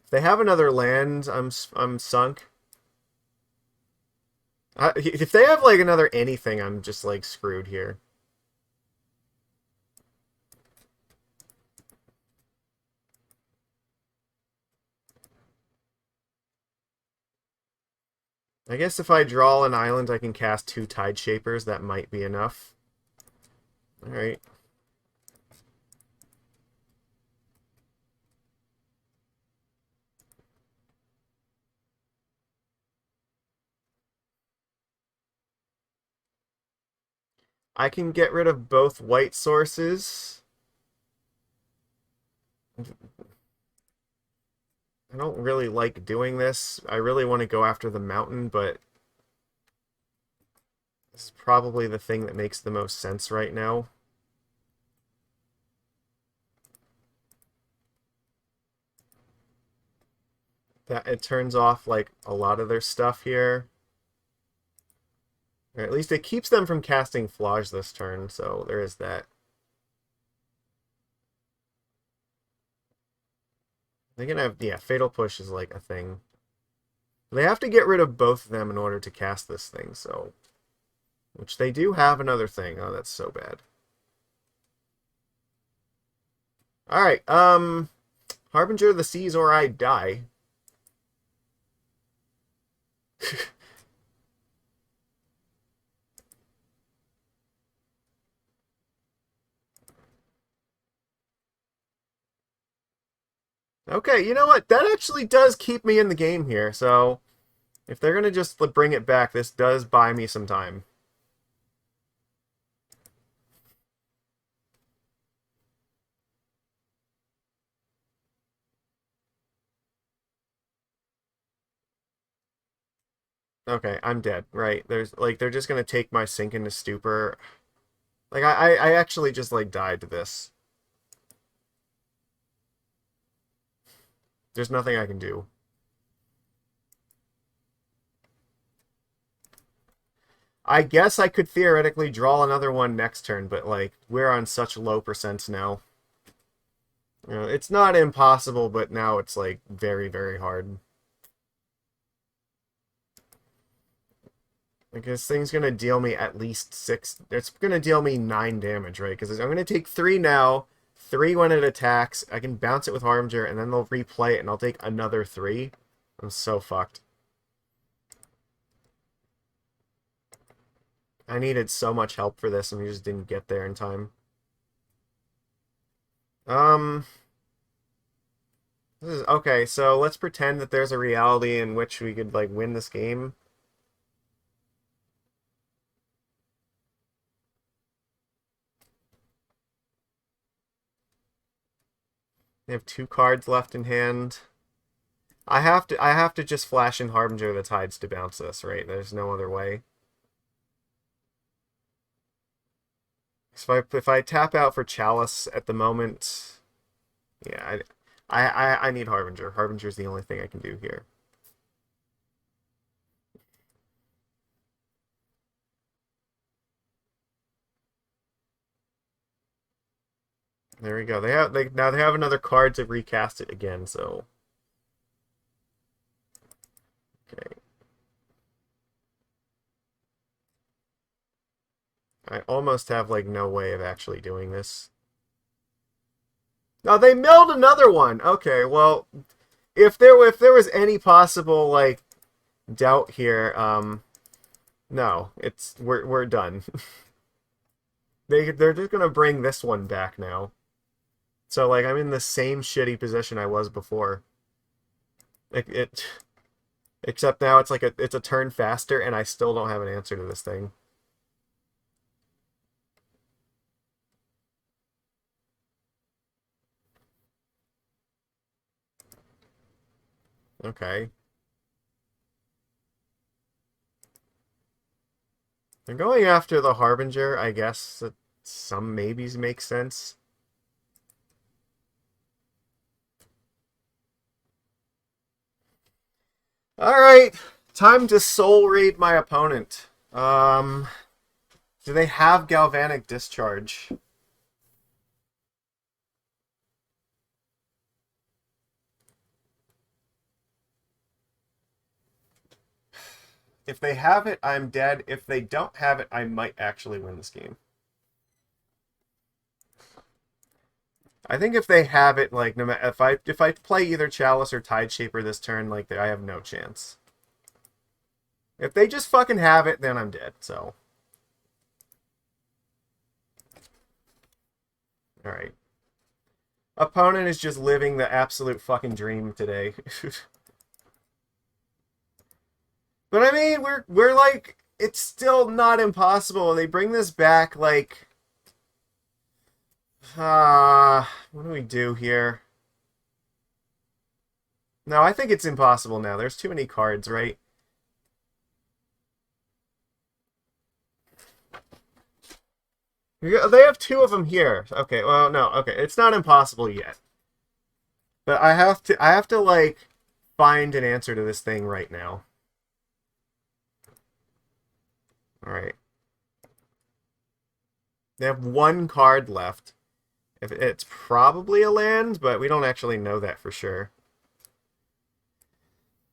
If they have another land, I'm sunk. If they have, like, another anything, I'm just, like, screwed here. I guess if I draw an island, I can cast 2 Tide Shapers. That might be enough. Alright. I can get rid of both white sources. I don't really like doing this. I really want to go after the mountain, but this is probably the thing that makes the most sense right now. That it turns off like a lot of their stuff here. Or at least it keeps them from casting Flage this turn, so there is that. They can have, yeah, Fatal Push is like a thing. They have to get rid of both of them in order to cast this thing, so... Which they do have another thing. Oh, that's so bad. Alright, Harbinger of the Seas or I die. Okay, you know what? That actually does keep me in the game here, so... If they're gonna just bring it back, this does buy me some time. Okay, I'm dead, right? There's, like, they're just gonna take my sink into Stupor. Like, I actually just, like, died to this. There's nothing I can do. I guess I could theoretically draw another one next turn, but, like, we're on such low percents now. You know, it's not impossible, but now it's, like, very, very hard. Like, this thing's gonna deal me at least 6... It's gonna deal me 9 damage, right? Because I'm gonna take 3 now, 3 when it attacks, I can bounce it with Harbinger, and then they'll replay it, and I'll take another 3. I'm so fucked. I needed so much help for this, and we just didn't get there in time. This is... Okay, so let's pretend that there's a reality in which we could, like, win this game. They have 2 cards left in hand. I have to just flash in Harbinger of the Tides to bounce this, right? There's no other way. So if I tap out for Chalice at the moment, yeah, I need Harbinger. Harbinger is the only thing I can do here. There we go. Now they have another card to recast it again, so okay. I almost have like no way of actually doing this. No, they milled another one. Okay, well, if there was any possible like doubt here, no, we're done. They're just gonna bring this one back now. So like I'm in the same shitty position I was before. Except now it's like it's a turn faster, and I still don't have an answer to this thing. Okay. They're going after the Harbinger, I guess that some maybes make sense. Alright, time to soul raid my opponent. Do they have Galvanic Discharge? If they have it, I'm dead. If they don't have it, I might actually win this game. I think if they have it, like, no matter if I play either Chalice or Tideshaper this turn, like, I have no chance. If they just fucking have it, then I'm dead, so. Alright. Opponent is just living the absolute fucking dream today. But I mean, we're like, it's still not impossible. They bring this back, like, what do we do here? No, I think it's impossible now. There's too many cards, right? They have 2 of them here. Okay, well, no, okay, it's not impossible yet. But I have to like find an answer to this thing right now. All right. They have 1 card left. It's probably a land, but we don't actually know that for sure.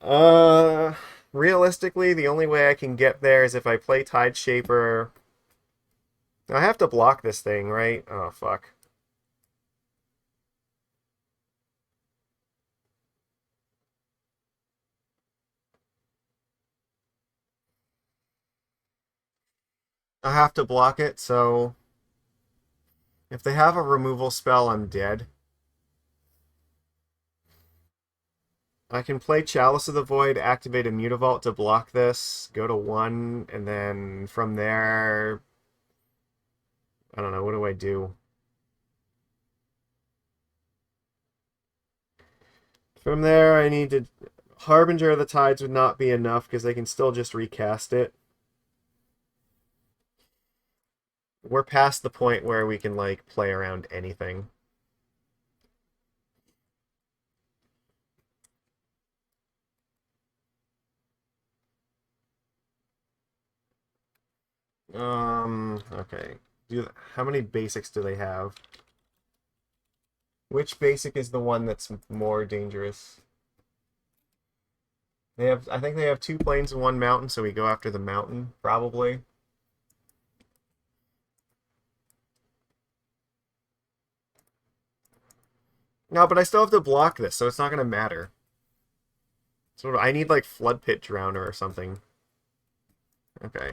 Uh, Realistically, the only way I can get there is if I play Tide Shaper. I have to block this thing, right? Oh, fuck. I have to block it, so if they have a removal spell, I'm dead. I can play Chalice of the Void, activate a Mutavault to block this, go to 1, and then from there, I don't know, what do I do? From there, I need to... Harbinger of the Tides would not be enough, because they can still just recast it. We're past the point where we can, like, play around anything. Okay. How many basics do they have? Which basic is the one that's more dangerous? I think they have 2 plains and 1 mountain, so we go after the mountain, probably. No, but I still have to block this, so it's not gonna matter. So I need like Floodpit Drowner or something. Okay.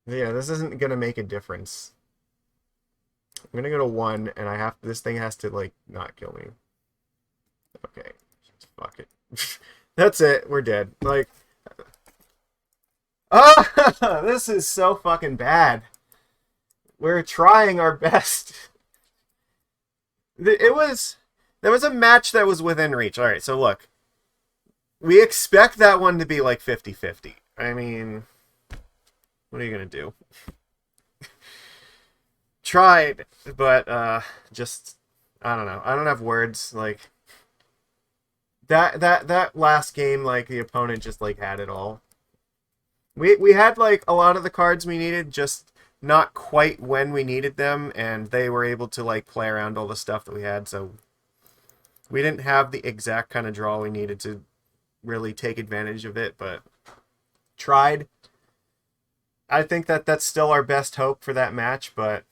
Yeah, this isn't gonna make a difference. I'm gonna go to 1, and this thing has to like not kill me. Okay. Just fuck it. That's it. We're dead. Like, ah, this is so fucking bad. We're trying our best. There was a match that was within reach. All right, so look, we expect that one to be like 50-50. I mean, what are you gonna do? Tried, but just I don't know. I don't have words. Like that last game, like the opponent just like had it all. We had like a lot of the cards we needed, just not quite when we needed them, and they were able to like play around all the stuff that we had. So we didn't have the exact kind of draw we needed to really take advantage of it, but tried. I think that that's still our best hope for that match, but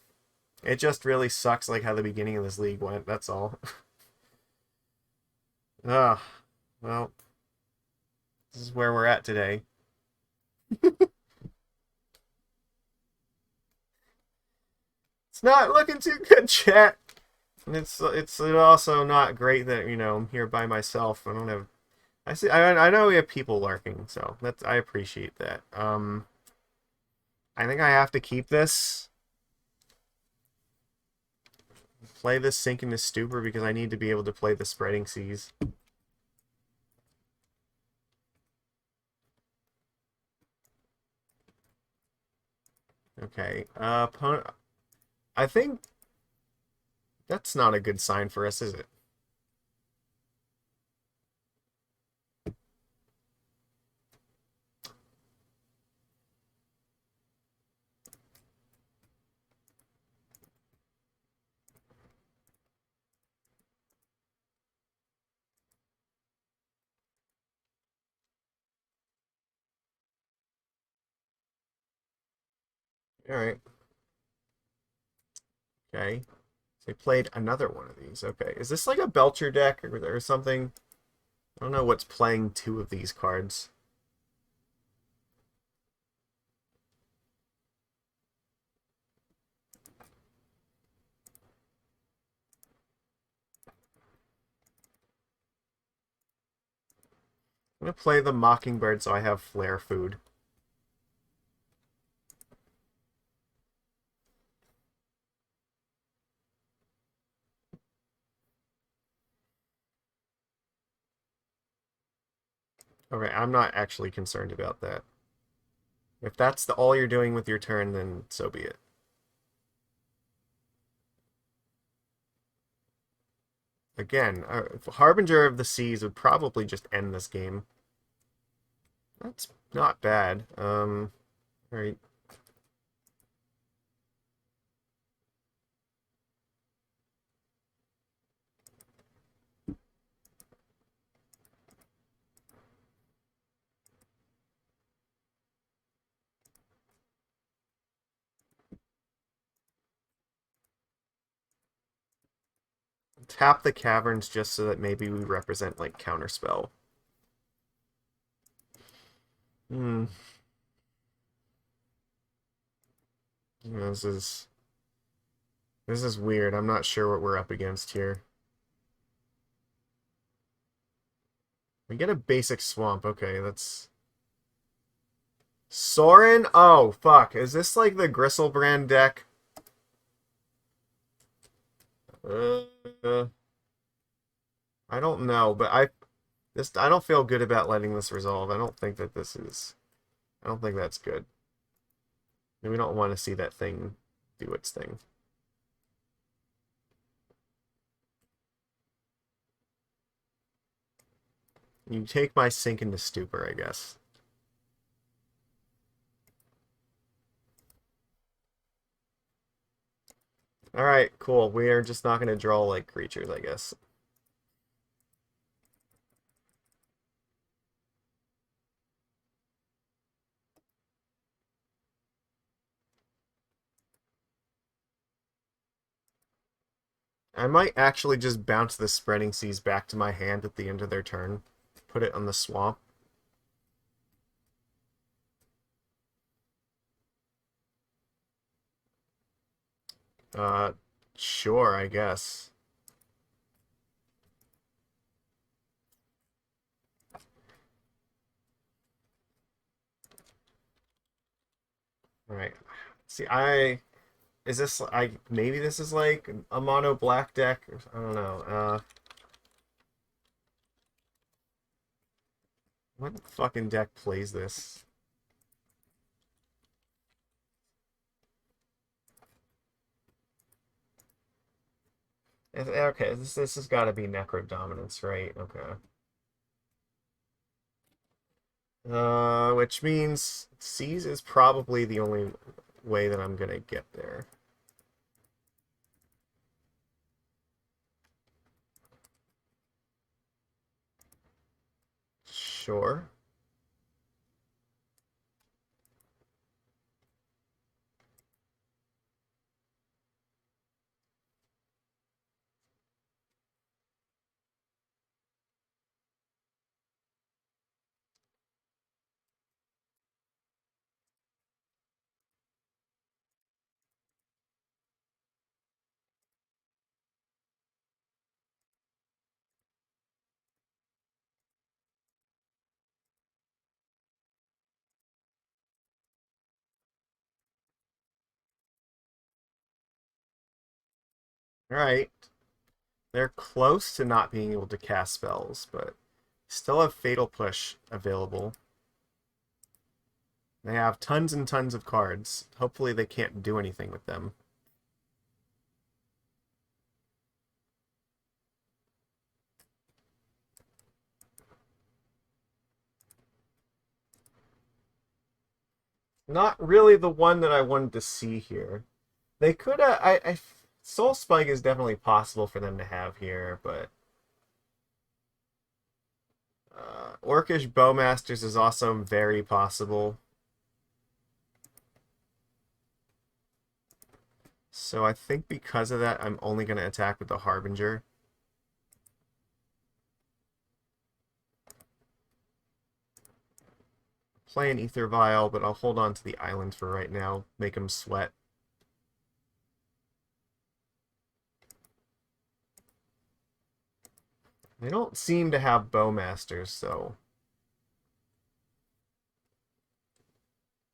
it just really sucks like how the beginning of this league went. That's all. Ah, well, this is where we're at today. It's not looking too good, chat. It's also not great that I'm here by myself. I don't have. I see. I know we have people lurking, so I appreciate that. I think I have to keep this. Play this Sink into Stupor because I need to be able to play the Spreading Seas. Okay. Opponent. I think that's not a good sign for us, is it? All right. Okay. They played another one of these. Okay. Is this like a Belcher deck or something? I don't know what's playing 2 of these cards. I'm going to play the Mockingbird so I have flare food. Okay, I'm not actually concerned about that. If that's all you're doing with your turn, then so be it. Again, Harbinger of the Seas would probably just end this game. That's not bad. Alright. tap the caverns just so that maybe we represent, like, counterspell. Hmm. This is weird. I'm not sure what we're up against here. We get a basic swamp. Okay, that's... Soaring? Oh, fuck. Is this like the Gristlebrand deck? Uh, I don't know, but I don't feel good about letting this resolve. I don't think that this is... I don't think that's good. And we don't want to see that thing do its thing. You take my sink into Stupor, I guess. Alright, cool. We are just not going to draw like creatures, I guess. I might actually just bounce the Spreading Seas back to my hand at the end of their turn. Put it on the swamp. Uh, sure, I guess. Alright. See, is this... maybe this is like a mono black deck? I don't know. What fucking deck plays this? Okay, this has got to be Necro Dominance, right? Okay. Which means Seas is probably the only way that I'm gonna get there. Sure. Alright. They're close to not being able to cast spells, but still have Fatal Push available. They have tons and tons of cards. Hopefully they can't do anything with them. Not really the one that I wanted to see here. They could have... Soul Spike is definitely possible for them to have here, but... Orcish Bowmasters is also very possible. So I think because of that, I'm only going to attack with the Harbinger. Play an Aether Vial, but I'll hold on to the island for right now. Make him sweat. They don't seem to have Bowmasters, so...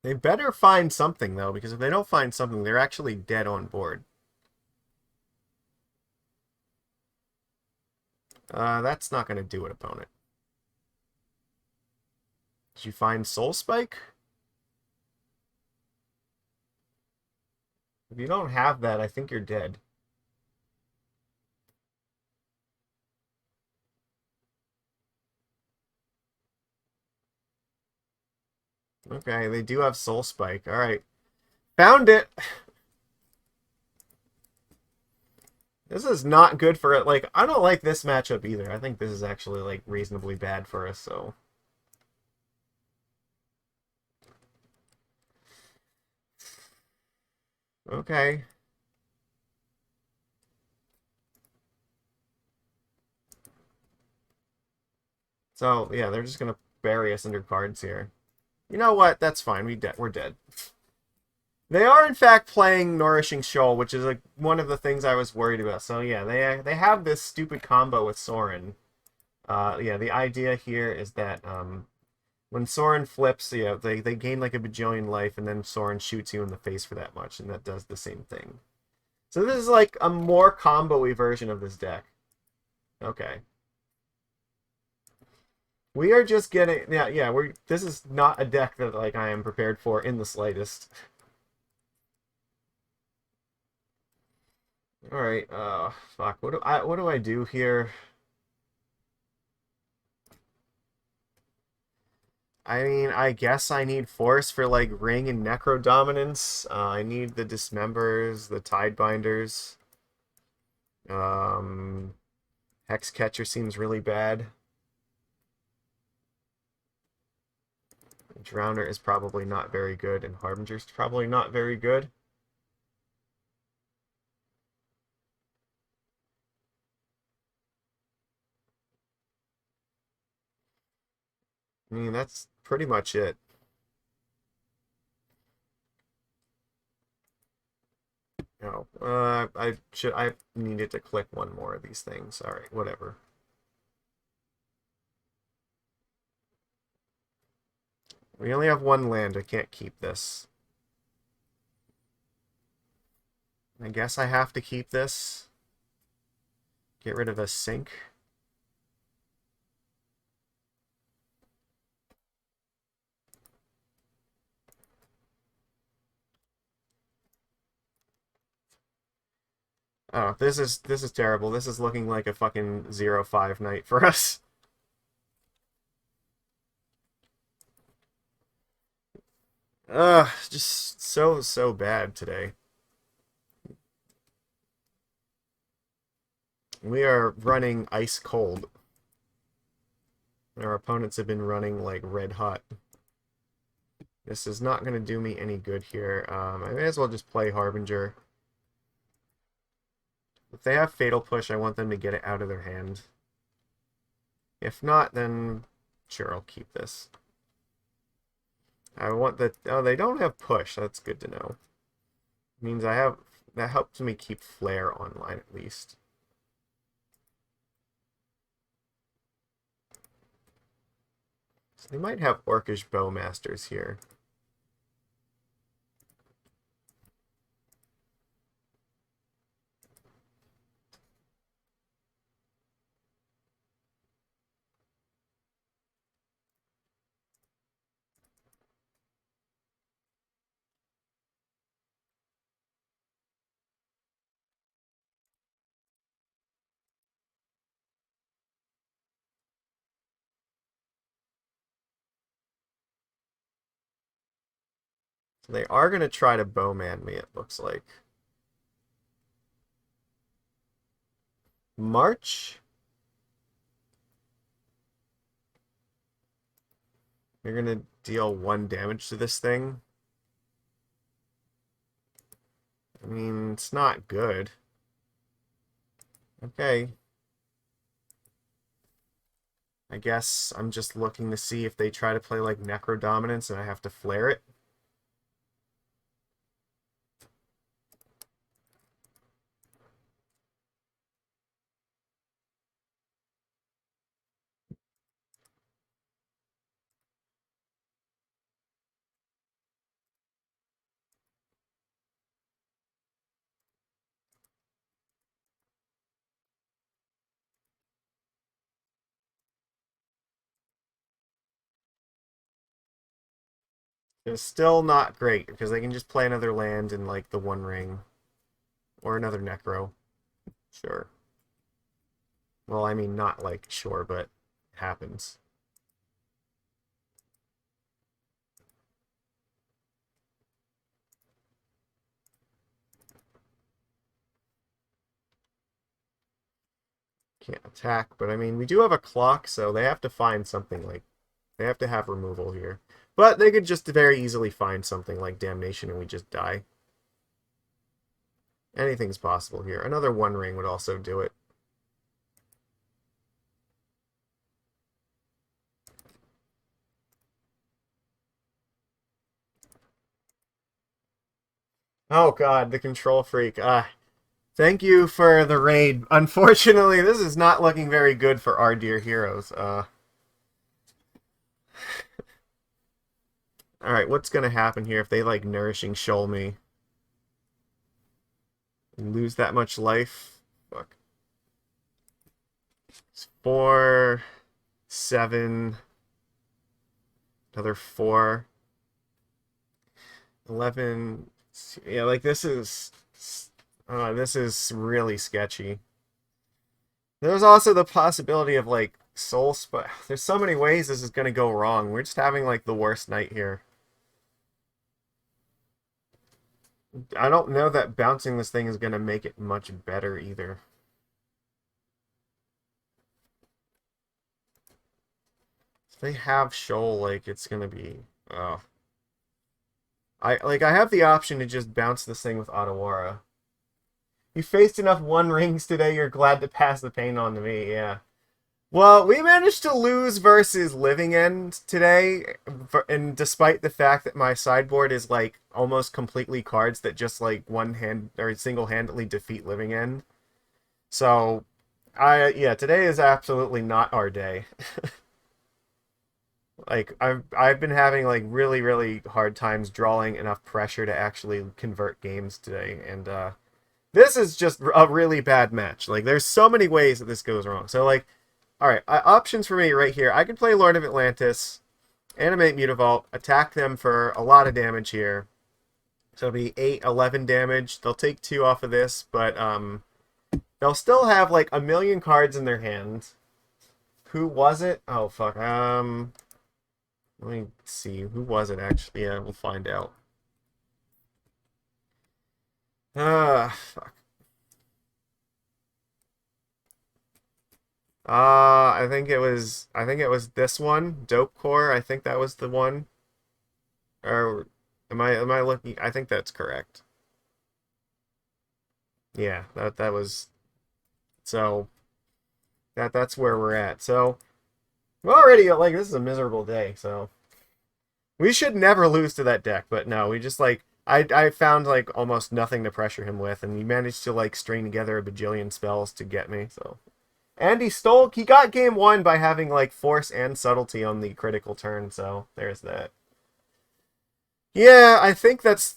They better find something, though, because if they don't find something, they're actually dead on board. That's not going to do it, opponent. Did you find Soul Spike? If you don't have that, I think you're dead. Okay, they do have Soul Spike. Alright. Found it! This is not good for it. Like, I don't like this matchup either. I think this is actually, like, reasonably bad for us, so... Okay. So, yeah, they're just going to bury us under cards here. You know what? That's fine. We're dead. They are, in fact, playing Nourishing Shoal, which is one of the things I was worried about. So, yeah, they have this stupid combo with Soaring. Yeah, the idea here is that when Soaring flips, yeah, they gain like a bajillion life, and then Soaring shoots you in the face for that much, and that does the same thing. So this is like a more combo-y version of this deck. Okay. We are just getting... Yeah, this is not a deck that like I am prepared for in the slightest. Alright, fuck. What do I do here? I mean, I guess I need Force for, like, Ring and Necro Dominance. I need the Dismembers, the Tidebinders. Hexcatcher seems really bad. Drowner is probably not very good, and Harbinger's probably not very good. I mean, that's pretty much it. No, I needed to click one more of these things. All right, whatever. We only have one land. I can't keep this. I guess I have to keep this. Get rid of a sink. Oh, this is terrible. This is looking like a fucking 0-5 night for us. Just so bad today. We are running ice cold. Our opponents have been running like red hot. This is not going to do me any good here. I may as well just play Harbinger. If they have Fatal Push, I want them to get it out of their hand. If not, then sure, I'll keep this. I want the... Oh, they don't have Push. That's good to know. It means I have... That helps me keep Flare online, at least. So they might have Orcish Bowmasters here. So they are going to try to Bowman me, it looks like. March? You're going to deal 1 damage to this thing? I mean, it's not good. Okay. I guess I'm just looking to see if they try to play like Necro Dominance and I have to flare it. It's still not great because they can just play another land in like the One Ring or another Necro. Sure. Well, I mean, not like sure, but it happens. Can't attack, but I mean, we do have a clock, so they have to find something like... They have to have removal here. But they could just very easily find something like Damnation and we just die. Anything's possible here. Another One Ring would also do it. Oh god, the control freak. Thank you for the raid. Unfortunately, this is not looking very good for our dear heroes. Alright, what's gonna happen here if they, like, Nourishing Shoal me? Lose that much life? Fuck. It's 4, 7, another 4, 11. Yeah, like, this is really sketchy. There's also the possibility of, like, soul but there's so many ways this is gonna go wrong. We're just having, like, the worst night here. I don't know that bouncing this thing is gonna make it much better either. If they have shoal, like, it's gonna be I have the option to just bounce this thing with Otawara. You faced enough One Rings today, you're glad to pass the pain on to me, yeah. Well, we managed to lose versus Living End today, and despite the fact that my sideboard is, like, almost completely cards that just, like, one-hand or single-handedly defeat Living End. So, yeah, today is absolutely not our day. Like, I've been having, like, really, really hard times drawing enough pressure to actually convert games today, and this is just a really bad match. Like, there's so many ways that this goes wrong. So, like, alright, options for me right here. I could play Lord of Atlantis, animate Mutavault, attack them for a lot of damage here. So it'll be 8, 11 damage. They'll take 2 off of this, but they'll still have, like, a million cards in their hands. Who was it? Oh, fuck. Let me see. Who was it, actually? Yeah, we'll find out. Fuck. I think it was this one, Dope Core. I think that was the one. Or am I looking? I think that's correct. Yeah, that was so that's where we're at. So we're already, like, this is a miserable day, so we should never lose to that deck, but no, we just, like, I found, like, almost nothing to pressure him with, and he managed to, like, string together a bajillion spells to get me, so. And he got game 1 by having, like, Force and Subtlety on the critical turn, so there's that. Yeah, I think that's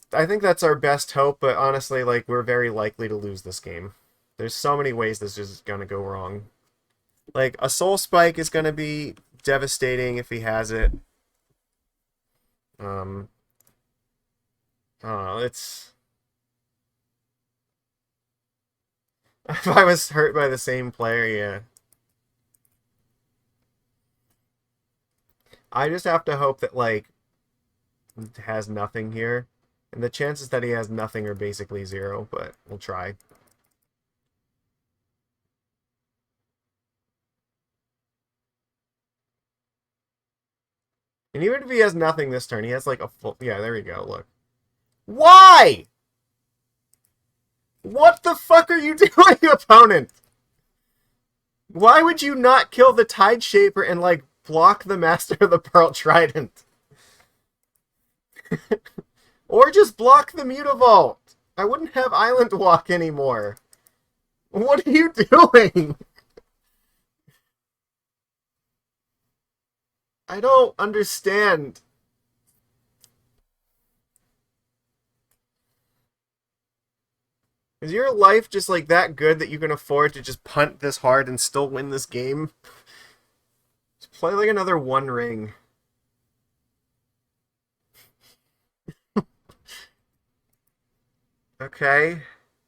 our best hope, but honestly, like, we're very likely to lose this game. There's so many ways this is gonna go wrong. Like, a Soul Spike is gonna be devastating if he has it. I don't know, it's... If I was hurt by the same player, yeah. I just have to hope that, like, has nothing here. And the chances that he has nothing are basically 0, but we'll try. And even if he has nothing this turn, he has, like, a full... Yeah, there we go, look. Why? What the fuck are you doing, opponent? Why would you not kill the Tide Shaper and, like, block the Master of the Pearl Trident? Or just block the Mutavault. I wouldn't have Island Walk anymore. What are you doing? I don't understand. Is your life just, like, that good that you can afford to just punt this hard and still win this game? Just play, like, another One Ring. Okay.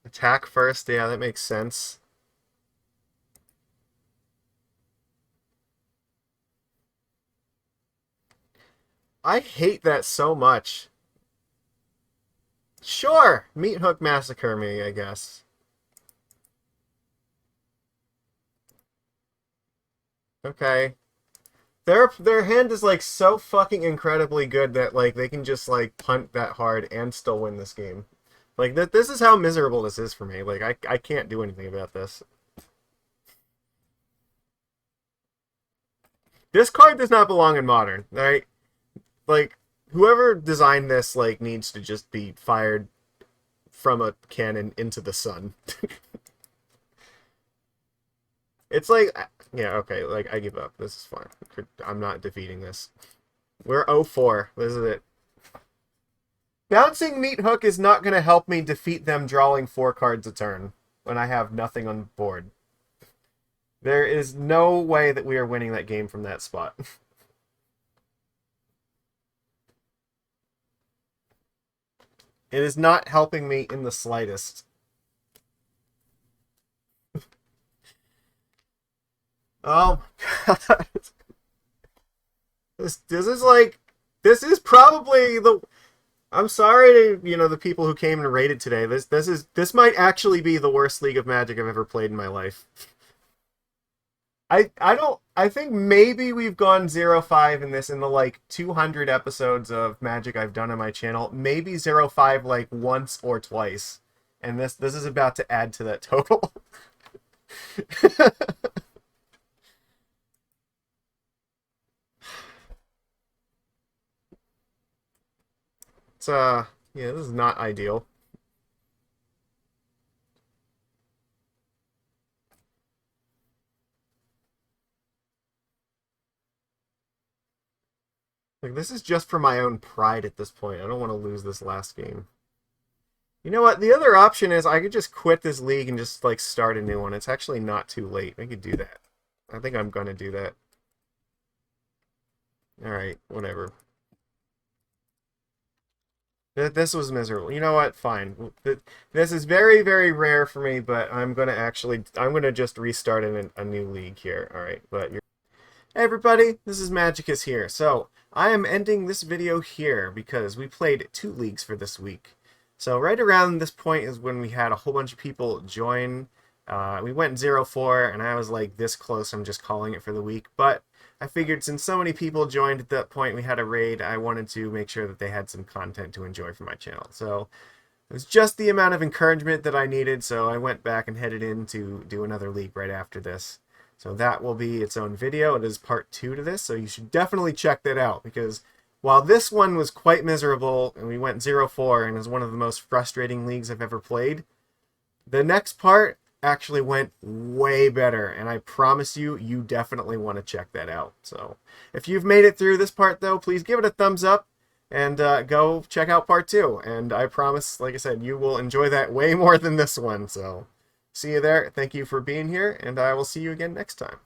Attack first, yeah, that makes sense. I hate that so much. Sure, Meat Hook Massacre me, I guess. Okay. Their hand is, like, so fucking incredibly good that, like, they can just, like, punt that hard and still win this game. Like, this is how miserable this is for me. Like, I can't do anything about this. This card does not belong in Modern, right? Like, whoever designed this, like, needs to just be fired from a cannon into the sun. It's like, yeah, okay, like, I give up. This is fine. I'm not defeating this. We're 0-4. This is it. Bouncing Meat Hook is not going to help me defeat them drawing 4 cards a turn when I have nothing on board. There is no way that we are winning that game from that spot. It is not helping me in the slightest. Oh my god. This is like, this is probably the, I'm sorry to, the people who came and raided today. This might actually be the worst League of Magic I've ever played in my life. I think maybe we've gone 0-5 in this in the like 200 episodes of Magic I've done on my channel. Maybe 0-5 like once or twice. And this is about to add to that total. It's yeah, this is not ideal. Like, this is just for my own pride at this point. I don't want to lose this last game. You know what? The other option is I could just quit this league and just, like, start a new one. It's actually not too late. I could do that. I think I'm going to do that. Alright, whatever. This was miserable. You know what? Fine. This is very, very rare for me, but I'm going to just restart in a new league here. Alright, but you're... Hey everybody, this is Magicus here. So, I am ending this video here because we played 2 leagues for this week. So right around this point is when we had a whole bunch of people join. We went 0-4 and I was like this close, I'm just calling it for the week. But I figured since so many people joined at that point, we had a raid, I wanted to make sure that they had some content to enjoy from my channel. So it was just the amount of encouragement that I needed, so I went back and headed in to do another league right after this. So that will be its own video. It is part 2 to this, so you should definitely check that out, because while this one was quite miserable, and we went 0-4, and is one of the most frustrating leagues I've ever played, the next part actually went way better, and I promise you, you definitely want to check that out. So if you've made it through this part, though, please give it a thumbs up, and go check out part 2. And I promise, like I said, you will enjoy that way more than this one, so... See you there. Thank you for being here, and I will see you again next time.